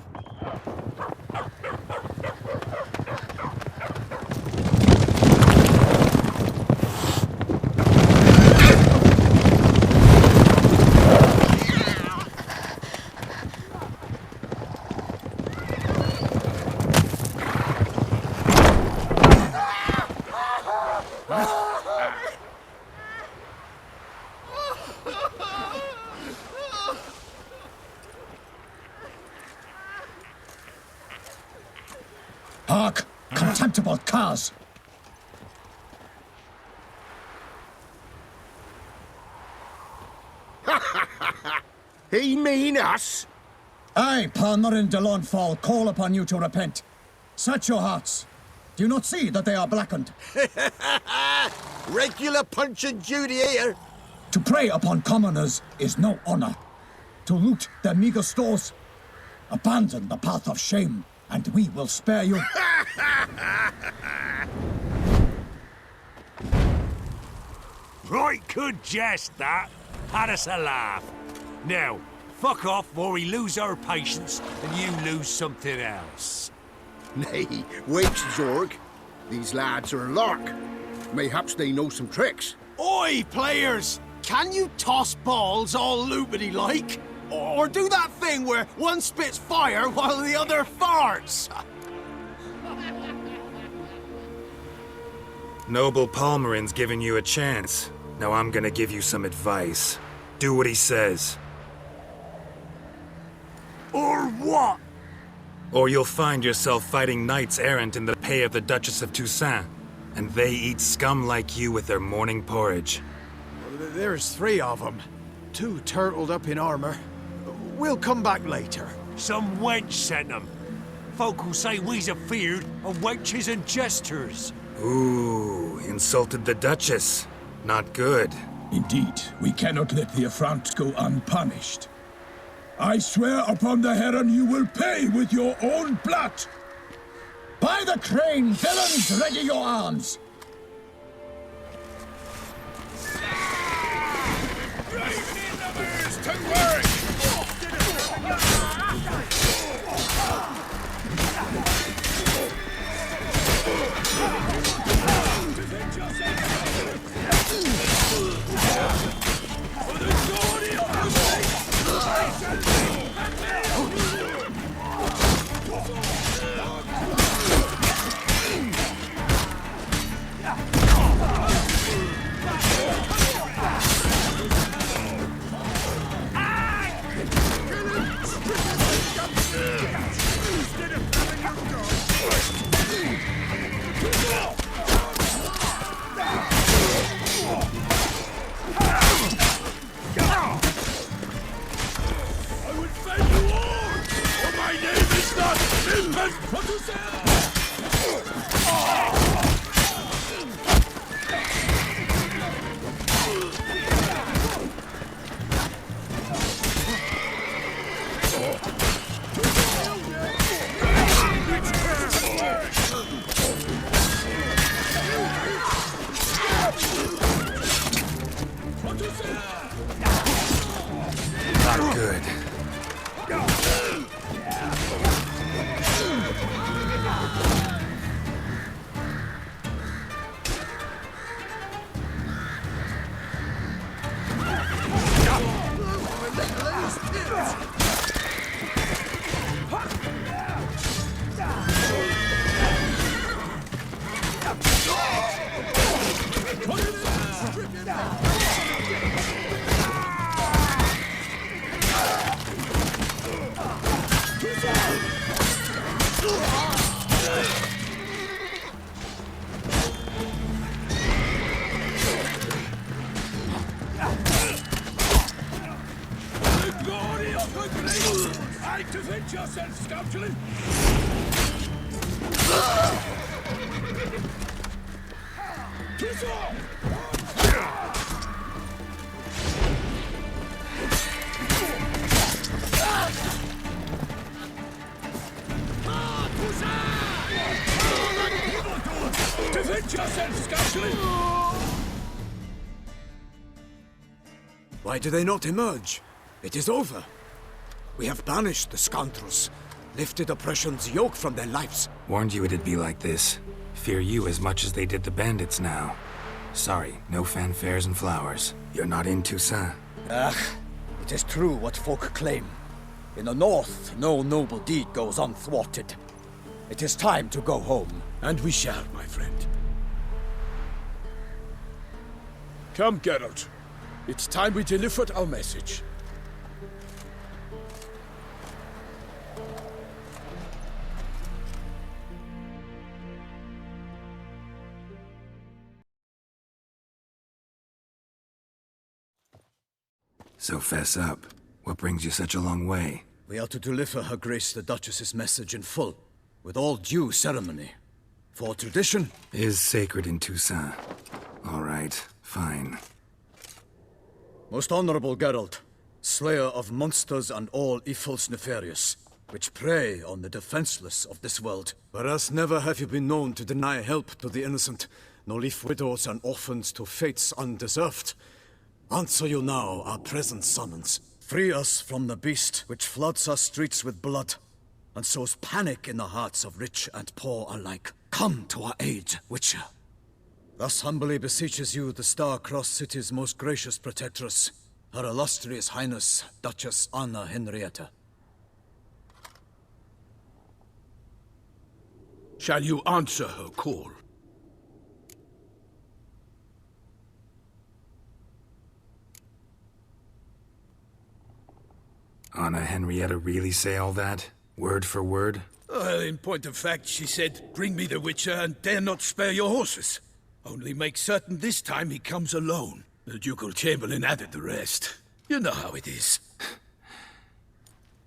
F: Hark! Contemptible curs!
D: He mean us?
F: I, Palmerin de Lawnfall, call upon you to repent. Search your hearts. Do you not see that they are blackened?
D: Regular Punch and Judy here.
F: To prey upon commoners is no honor. To loot their meager stores, abandon the path of shame, and we will spare you.
G: Right good jest, that. Had us a laugh. Now, fuck off before we lose our patience and you lose something else.
H: Nay, wait, Zorg. These lads are a lark. Mayhaps they know some tricks.
I: Oi, players! Can you toss balls all loopity-like? Or do that thing where one spits fire while the other farts?
A: Noble Palmerin's giving you a chance. Now I'm gonna give you some advice. Do what he says.
G: Or what?
A: Or you'll find yourself fighting knights errant in the pay of the Duchess of Toussaint. And they eat scum like you with their morning porridge.
I: There's 3 of them. too turtled up in armor. We'll come back later.
G: Some wench sent them. Folk will say we's afeard of wenches and jesters.
A: Ooh, insulted the Duchess. Not good.
J: Indeed, we cannot let the affront go unpunished. I swear upon the Heron you will pay with your own blood! By the crane, villains, ready your arms!
D: Raven numbers to work!
A: Not good.
J: Defend yourself, scoundrel! Defend yourself, scoundrel!
F: Why do they not emerge? It is over. We have banished the scoundrels, lifted oppression's yoke from their lives.
A: Warned you it'd be like this. Fear you as much as they did the bandits now. Sorry, no fanfares and flowers. You're not in Toussaint.
F: Ach, it is true what folk claim. In the north, no noble deed goes unthwarted. It is time to go home.
D: And we shall, my friend. Come, Geralt. It's time we delivered our message.
A: So fess up. What brings you such a long way?
F: We are to deliver Her Grace the Duchess's message in full, with all due ceremony. For tradition
A: is sacred in Toussaint. All right, fine.
F: Most honorable Geralt, slayer of monsters and all evils nefarious, which prey on the defenseless of this world. Whereas never have you been known to deny help to the innocent, nor leave widows and orphans to fates undeserved. Answer you now our present summons. Free us from the beast which floods our streets with blood, and sows panic in the hearts of rich and poor alike. Come to our aid, Witcher. Thus humbly beseeches you the Star-Crossed City's most gracious protectress, Her Illustrious Highness, Duchess Anna Henrietta.
D: Shall you answer her call?
A: Anna Henrietta really say all that? Word for word?
D: Well, in point of fact, she said, bring me the Witcher and dare not spare your horses. Only make certain this time he comes alone. The Ducal Chamberlain added the rest. You know how it is.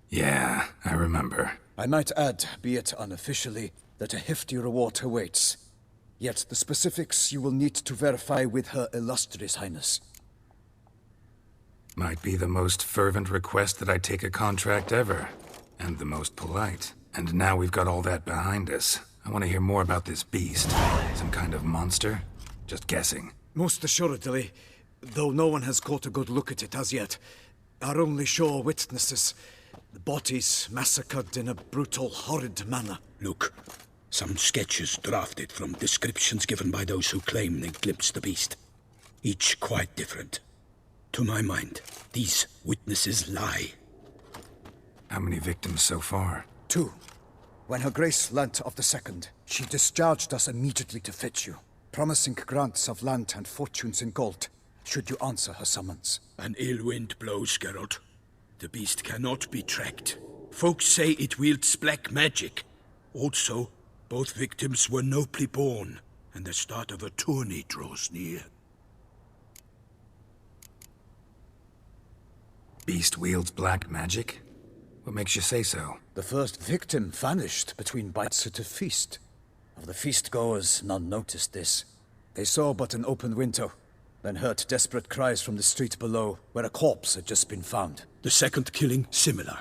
A: Yeah, I remember.
F: I might add, be it unofficially, that a hefty reward awaits. Yet the specifics you will need to verify with Her Illustrious Highness.
A: Might be the most fervent request that I take a contract ever. And the most polite. And now we've got all that behind us. I want to hear more about this beast. Some kind of monster? Just guessing.
F: Most assuredly, though no one has caught a good look at it as yet. Our only sure witnesses. The bodies massacred in a brutal, horrid manner.
D: Look, some sketches drafted from descriptions given by those who claim they glimpsed the beast. Each quite different. To my mind, these witnesses lie.
A: How many victims so far?
F: 2. When Her Grace learnt of the second, she discharged us immediately to fetch you, promising grants of land and fortunes in gold, should you answer her summons.
D: An ill wind blows, Geralt. The beast cannot be tracked. Folks say it wields black magic. Also, both victims were nobly born, and the start of a tourney draws near.
A: Beast wields black magic? What makes you say so?
F: The first victim vanished between bites at a feast. Of the feast-goers, none noticed this. They saw but an open window, then heard desperate cries from the street below, where a corpse had just been found.
D: The second killing, similar.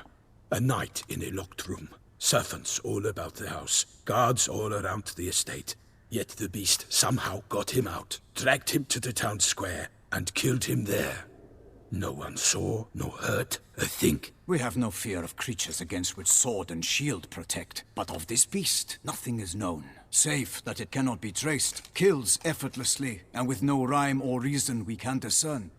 D: A night in a locked room. Servants all about the house. Guards all around the estate. Yet the beast somehow got him out, dragged him to the town square, and killed him there. No one saw, nor heard a thing.
F: We have no fear of creatures against which sword and shield protect. But of this beast, nothing is known. Save that it cannot be traced, kills effortlessly, and with no rhyme or reason we can discern.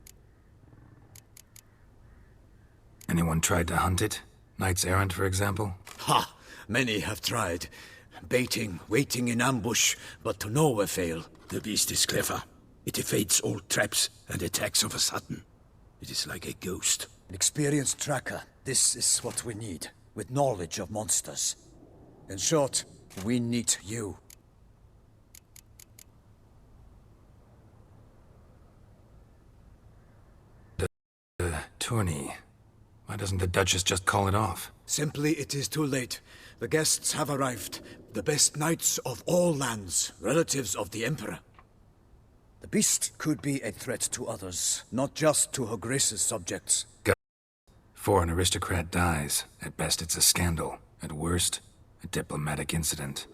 A: Anyone tried to hunt it? Knights errant, for example?
F: Ha! Many have tried. Baiting, waiting in ambush, but to no avail.
D: The beast is clever. It evades all traps and attacks of a sudden. It is like a ghost.
F: An experienced tracker. This is what we need, with knowledge of monsters. In short, we need you.
A: The tourney. Why doesn't the Duchess just call it off?
F: Simply, it is too late. The guests have arrived. The best knights of all lands, relatives of the Emperor. The beast could be a threat to others, not just to Her Grace's subjects.
A: Before an aristocrat dies, at best it's a scandal. At worst, a diplomatic incident.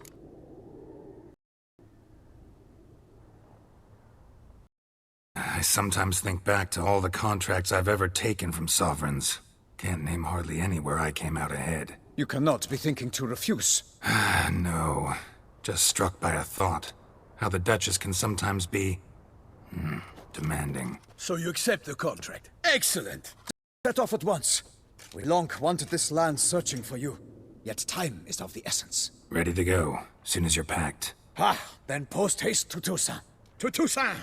A: I sometimes think back to all the contracts I've ever taken from sovereigns. Can't name hardly any where I came out ahead.
F: You cannot be thinking to refuse.
A: No. Just struck by a thought. How the Duchess can sometimes be demanding.
D: So you accept the contract. Excellent!
F: Set off at once. We long wanted this land searching for you. Yet time is of the essence.
A: Ready to go, soon as you're packed.
F: Then post-haste to Toussaint.
D: To Toussaint!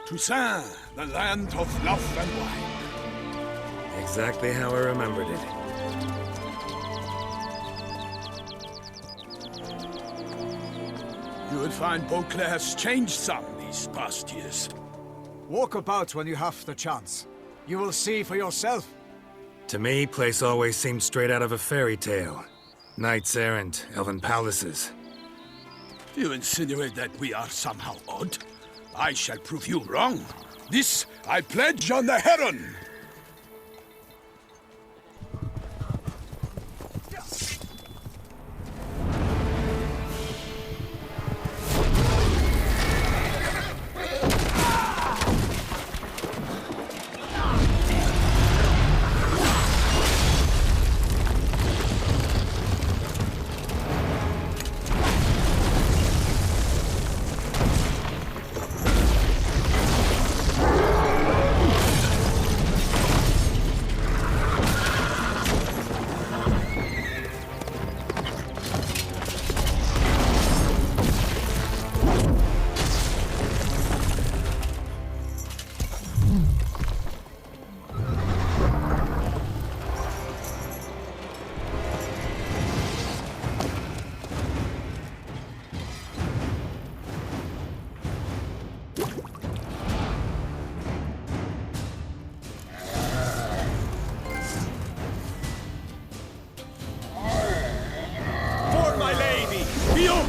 D: Toussaint, the land of love and wine.
K: Exactly how I remembered it.
D: You will find Beauclair has changed some these past years.
F: Walk about when you have the chance. You will see for yourself.
K: To me, place always seemed straight out of a fairy tale. Knights errant, elven palaces.
D: You insinuate that we are somehow odd? I shall prove you wrong. This I pledge on the Heron!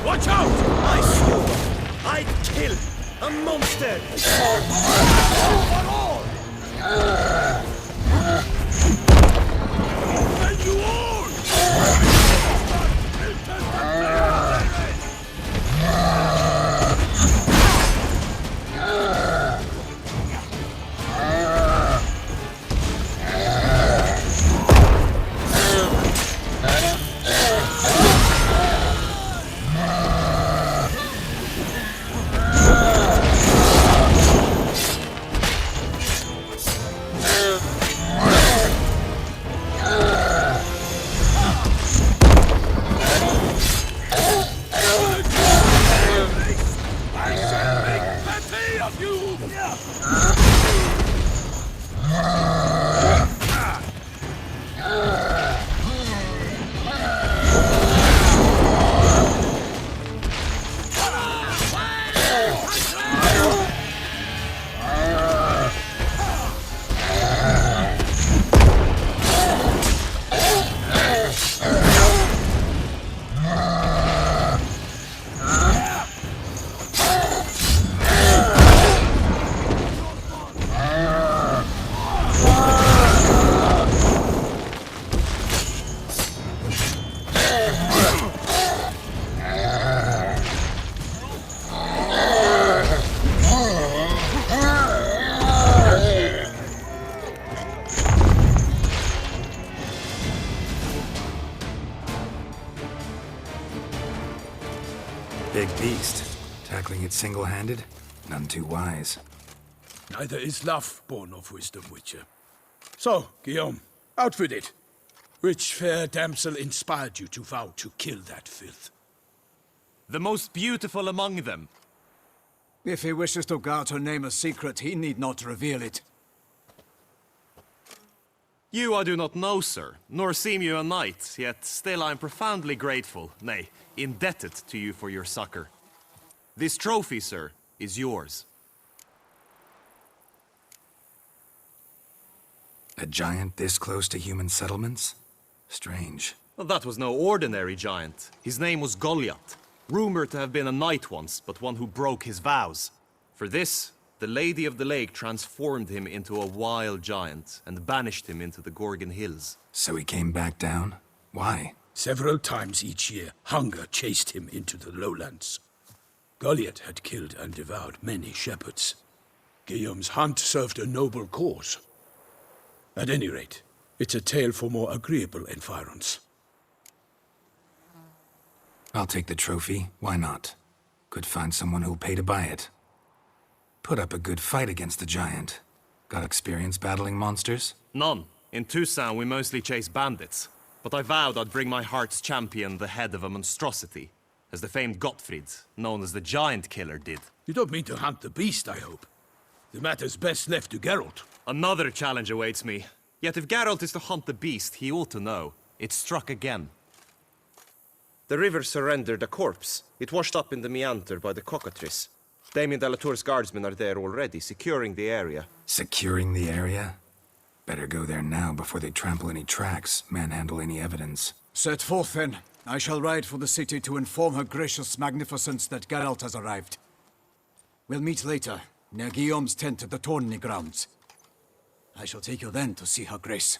L: Watch out! I swore I'd kill a monster!
D: And you all!
K: Big beast. Tackling it single-handed?
A: None too wise.
D: Neither is love born of wisdom, Witcher. So, Guillaume, out with it. Which fair damsel inspired you to vow to kill that filth?
L: The most beautiful among them.
F: If he wishes to guard her name a secret, he need not reveal it.
L: You I do not know, sir, nor seem you a knight, yet still I am profoundly grateful, nay, indebted to you for your succor. This trophy, sir, is yours.
A: A giant this close to human settlements? Strange.
L: Well, that was no ordinary giant. His name was Goliath, rumored to have been a knight once, but one who broke his vows. For this, the Lady of the Lake transformed him into a wild giant and banished him into the Gorgon Hills.
A: So he came back down? Why?
D: Several times each year, hunger chased him into the lowlands. Goliath had killed and devoured many shepherds. Guillaume's hunt served a noble cause. At any rate, it's a tale for more agreeable environs.
A: I'll take the trophy. Why not? Could find someone who'll pay to buy it. Put up a good fight against the giant. Got experience battling monsters?
L: None. In Toussaint, we mostly chase bandits. But I vowed I'd bring my heart's champion the head of a monstrosity, as the famed Gottfried, known as the Giant Killer, did.
D: You don't mean to hunt the beast, I hope? The matter's best left to Geralt.
L: Another challenge awaits me. Yet if Geralt is to hunt the beast, he ought to know. It struck again. The river surrendered a corpse. It washed up in the meander by the cockatrice. Damien de la Tour's guardsmen are there already, securing the area.
A: Securing the area? Better go there now before they trample any tracks, manhandle any evidence.
F: Set forth, then. I shall ride for the city to inform her gracious magnificence that Geralt has arrived. We'll meet later, near Guillaume's tent at the tourney grounds. I shall take you then to see her grace.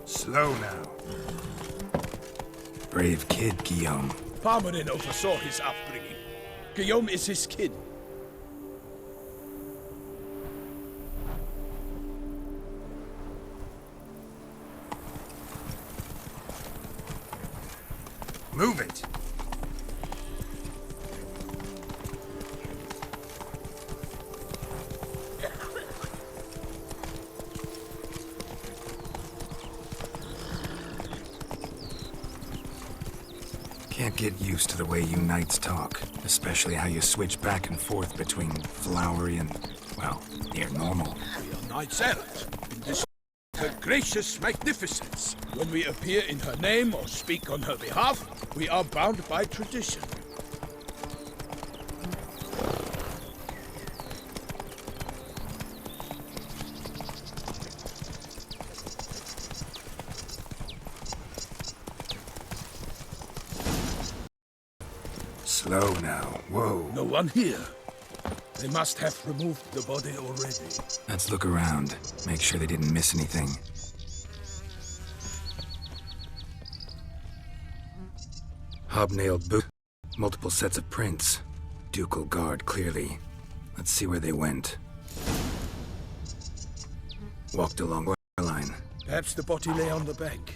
A: Slow now. Brave kid, Guillaume.
D: Parmarin oversaw his upbringing. Guillaume is his kin.
A: Move it! Can't get used to the way you knights talk, especially how you switch back and forth between flowery and, well, near normal.
D: We are knights errant in this her gracious magnificence. When we appear in her name or speak on her behalf, we are bound by tradition.
A: Slow now. Whoa.
D: No one here. They must have removed the body already.
A: Let's look around. Make sure they didn't miss anything. Hobnailed boot. Multiple sets of prints. Ducal guard, clearly. Let's see where they went. Walked along the line.
D: Perhaps the body lay on the bank.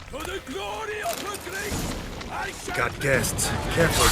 D: For the glory of her grace, I shall...
K: Got guests. Careful.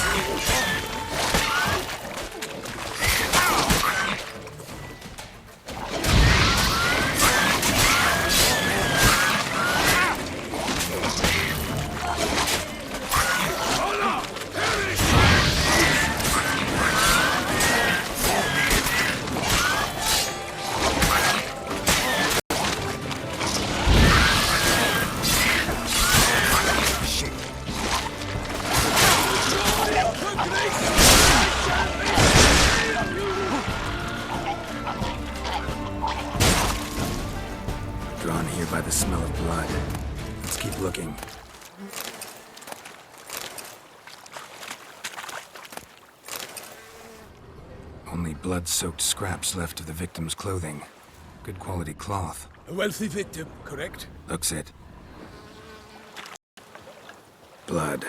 A: Drawn here by the smell of blood. Let's keep looking. Only blood-soaked scraps left of the victim's clothing. Good quality cloth.
D: A wealthy victim, correct?
A: Looks it. Blood.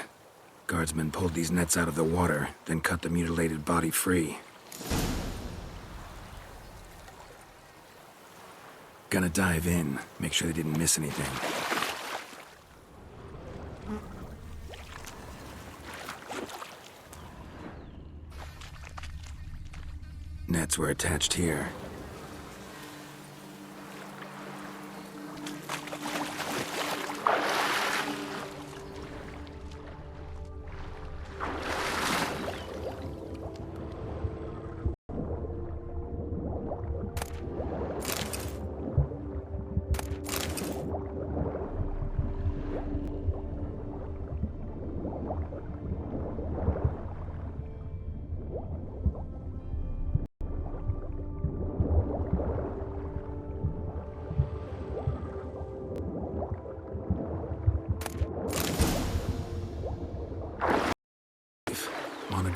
A: Guardsmen pulled these nets out of the water, then cut the mutilated body free. Gonna dive in, make sure they didn't miss anything. Nets were attached here.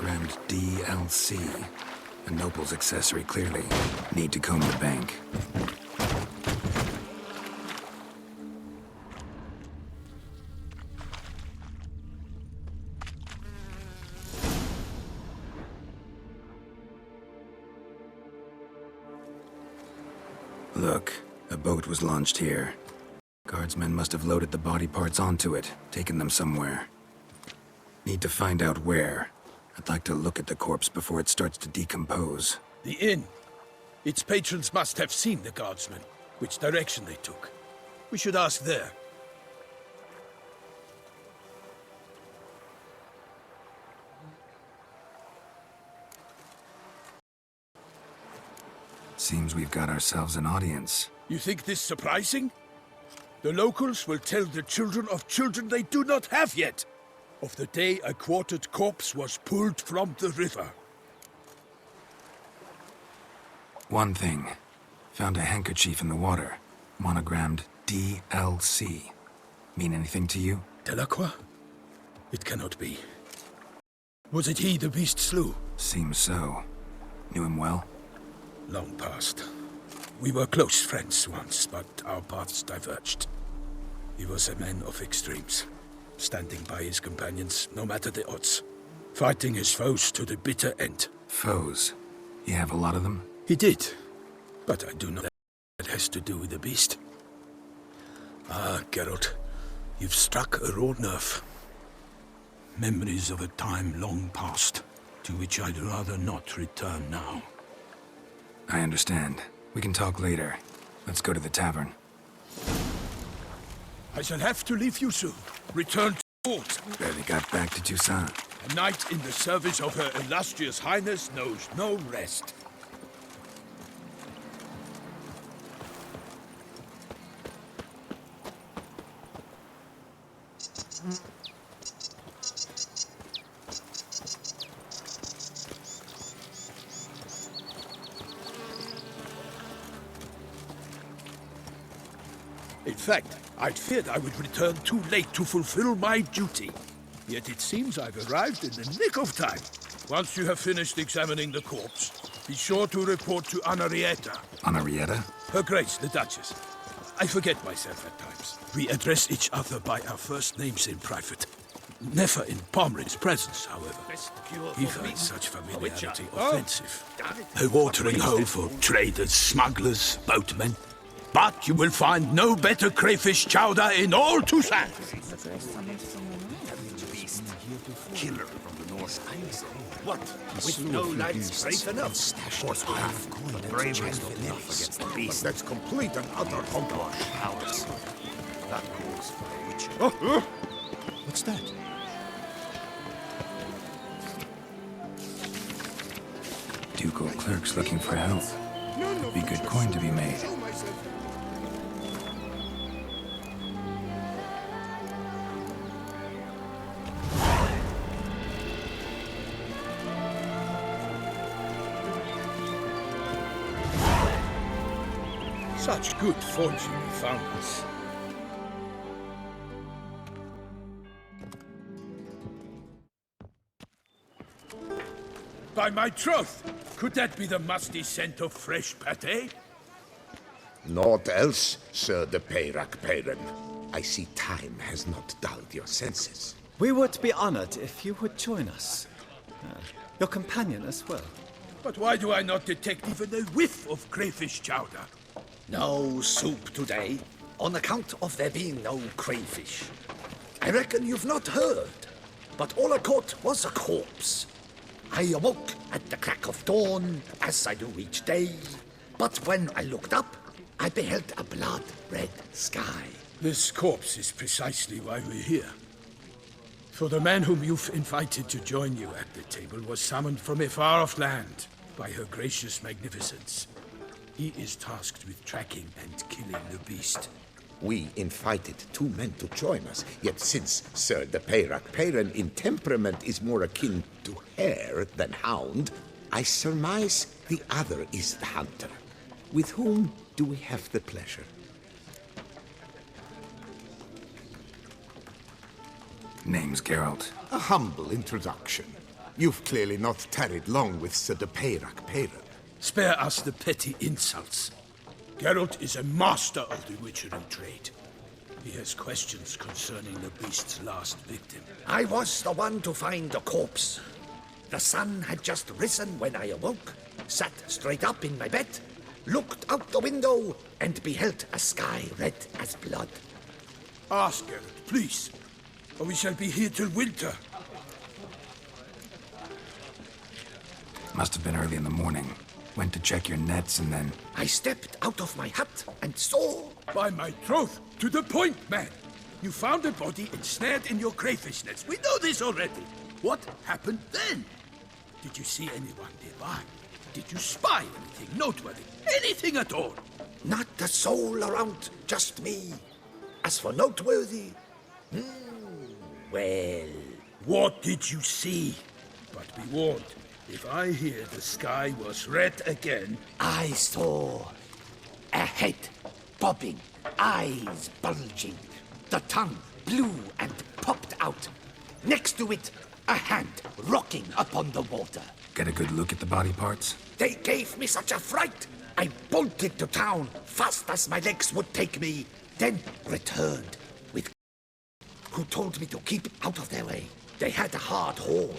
A: monogrammed DLC. A noble's accessory, clearly. Need to comb the bank. Look, a boat was launched here. Guardsmen must have loaded the body parts onto it, taken them somewhere. Need to find out where. I'd like to look at the corpse before it starts to decompose.
D: The inn. Its patrons must have seen the guardsmen, which direction they took. We should ask there.
A: Seems we've got ourselves an audience.
D: You think this surprising? The locals will tell the children of children they do not have yet, of the day a quartered corpse was pulled from the river.
A: One thing. Found a handkerchief in the water. Monogrammed DLC. Mean anything to you?
D: Delacroix? It cannot be. Was it he the beast slew?
A: Seems so. Knew him well?
D: Long past. We were close friends once, but our paths diverged. He was a man of extremes, standing by his companions, no matter the odds. Fighting his foes to the bitter end.
A: Foes? You have a lot of them?
D: He did, but I do not that has to do with the beast. Ah, Geralt, you've struck a raw nerve. Memories of a time long past, to which I'd rather not return now.
A: I understand. We can talk later. Let's go to the tavern.
D: I shall have to leave you soon. Return to port.
A: Barely got back to Toussaint.
D: A knight in the service of Her Illustrious Highness knows no rest. In fact, I'd feared I would return too late to fulfill my duty. Yet it seems I've arrived in the nick of time. Once you have finished examining the corpse, be sure to report to Anarietta.
A: Anarietta?
D: Her Grace, the Duchess. I forget myself at times. We address each other by our first names in private. Never in Pomrin's presence, however. He finds such familiarity offensive. A watering hole for traders, smugglers, boatmen. But you will find no better crayfish chowder in all Toussaint.
G: Killer from the north. What? With no lads brave enough? Of course we have. But bravest enough against the beast. That's complete and utter hogwash. Ours. That calls for a witcher.
F: What's that?
A: Ducal clerks looking for help. Be good coin to be made.
D: Such good fortune you found us. By my troth, could that be the musty scent of fresh pâté?
M: Naught else, Sir de Peyrac Peyren. I see time has not dulled your senses.
N: We would be honored if you would join us. Your companion as well.
D: But why do I not detect even a whiff of crayfish chowder?
O: No soup today, on account of there being no crayfish. I reckon you've not heard, but all I caught was a corpse. I awoke at the crack of dawn, as I do each day, but when I looked up, I beheld a blood-red sky.
D: This corpse is precisely why we're here. For the man whom you've invited to join you at the table was summoned from a far-off land by her gracious magnificence. He is tasked with tracking and killing the beast.
M: We invited 2 men to join us, yet since Sir de Peyrac Peyren in temperament is more akin to hare than hound, I surmise the other is the hunter. With whom do we have the pleasure?
A: Name's Geralt.
M: A humble introduction. You've clearly not tarried long with Sir de Peyrac Peyran.
D: Spare us the petty insults. Geralt is a master of the witchery trade. He has questions concerning the beast's last victim.
O: I was the one to find the corpse. The sun had just risen when I awoke, sat straight up in my bed, looked out the window, and beheld a sky red as blood.
D: Ask Geralt, please, or we shall be here till winter.
A: Must have been early in the morning. Went to check your nets and then...
O: I stepped out of my hut and saw...
D: By my troth, to the point, man. You found a body ensnared in your crayfish nets. We know this already. What happened then? Did you see anyone nearby? Did you spy anything noteworthy? Anything at all?
O: Not a soul around, just me. As for noteworthy... well...
D: What did you see? But be warned. If I hear the sky was red again...
O: I saw a head bobbing, eyes bulging, the tongue blue and popped out. Next to it, a hand rocking upon the water.
A: Get a good look at the body parts?
O: They gave me such a fright. I bolted to town fast as my legs would take me, then returned with who told me to keep out of their way. They had a hard haul.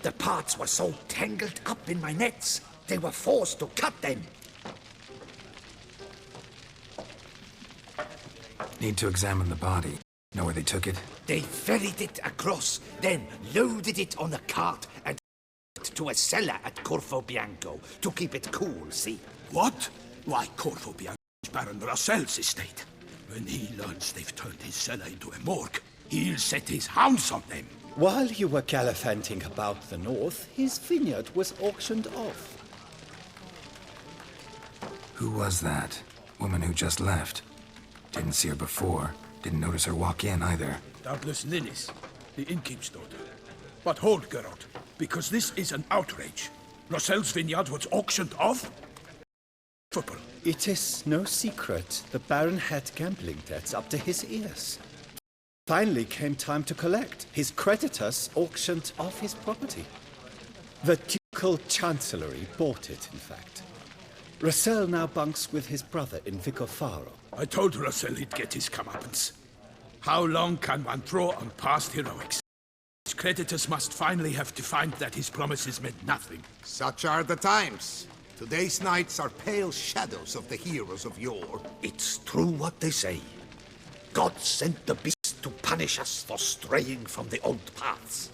O: The parts were so tangled up in my nets, they were forced to cut them.
A: Need to examine the body. Know where they took it?
O: They ferried it across, then loaded it on a cart and to a cellar at Corvo Bianco to keep it cool, see?
D: What? Why, Corvo Bianco is Baron Rossel's estate. When he learns they've turned his cellar into a morgue, he'll set his hounds on them.
N: While you were gallivanting about the north, his vineyard was auctioned off.
A: Who was that? Woman who just left. Didn't see her before. Didn't notice her walk in either.
D: Doubtless Linnis, the innkeep's daughter. But hold, Geralt, because this is an outrage. Rossel's vineyard was auctioned off?
N: It is no secret the Baron had gambling debts up to his ears. Finally came time to collect. His creditors auctioned off his property. The ducal chancellery bought it, in fact. Rossel now bunks with his brother in Vicofaro.
D: I told Rossel he'd get his comeuppance. How long can one draw on past heroics? His creditors must finally have to find that his promises meant nothing.
G: Such are the times. Today's knights are pale shadows of the heroes of yore.
O: It's true what they say. God sent the beast to punish us for straying from the old paths.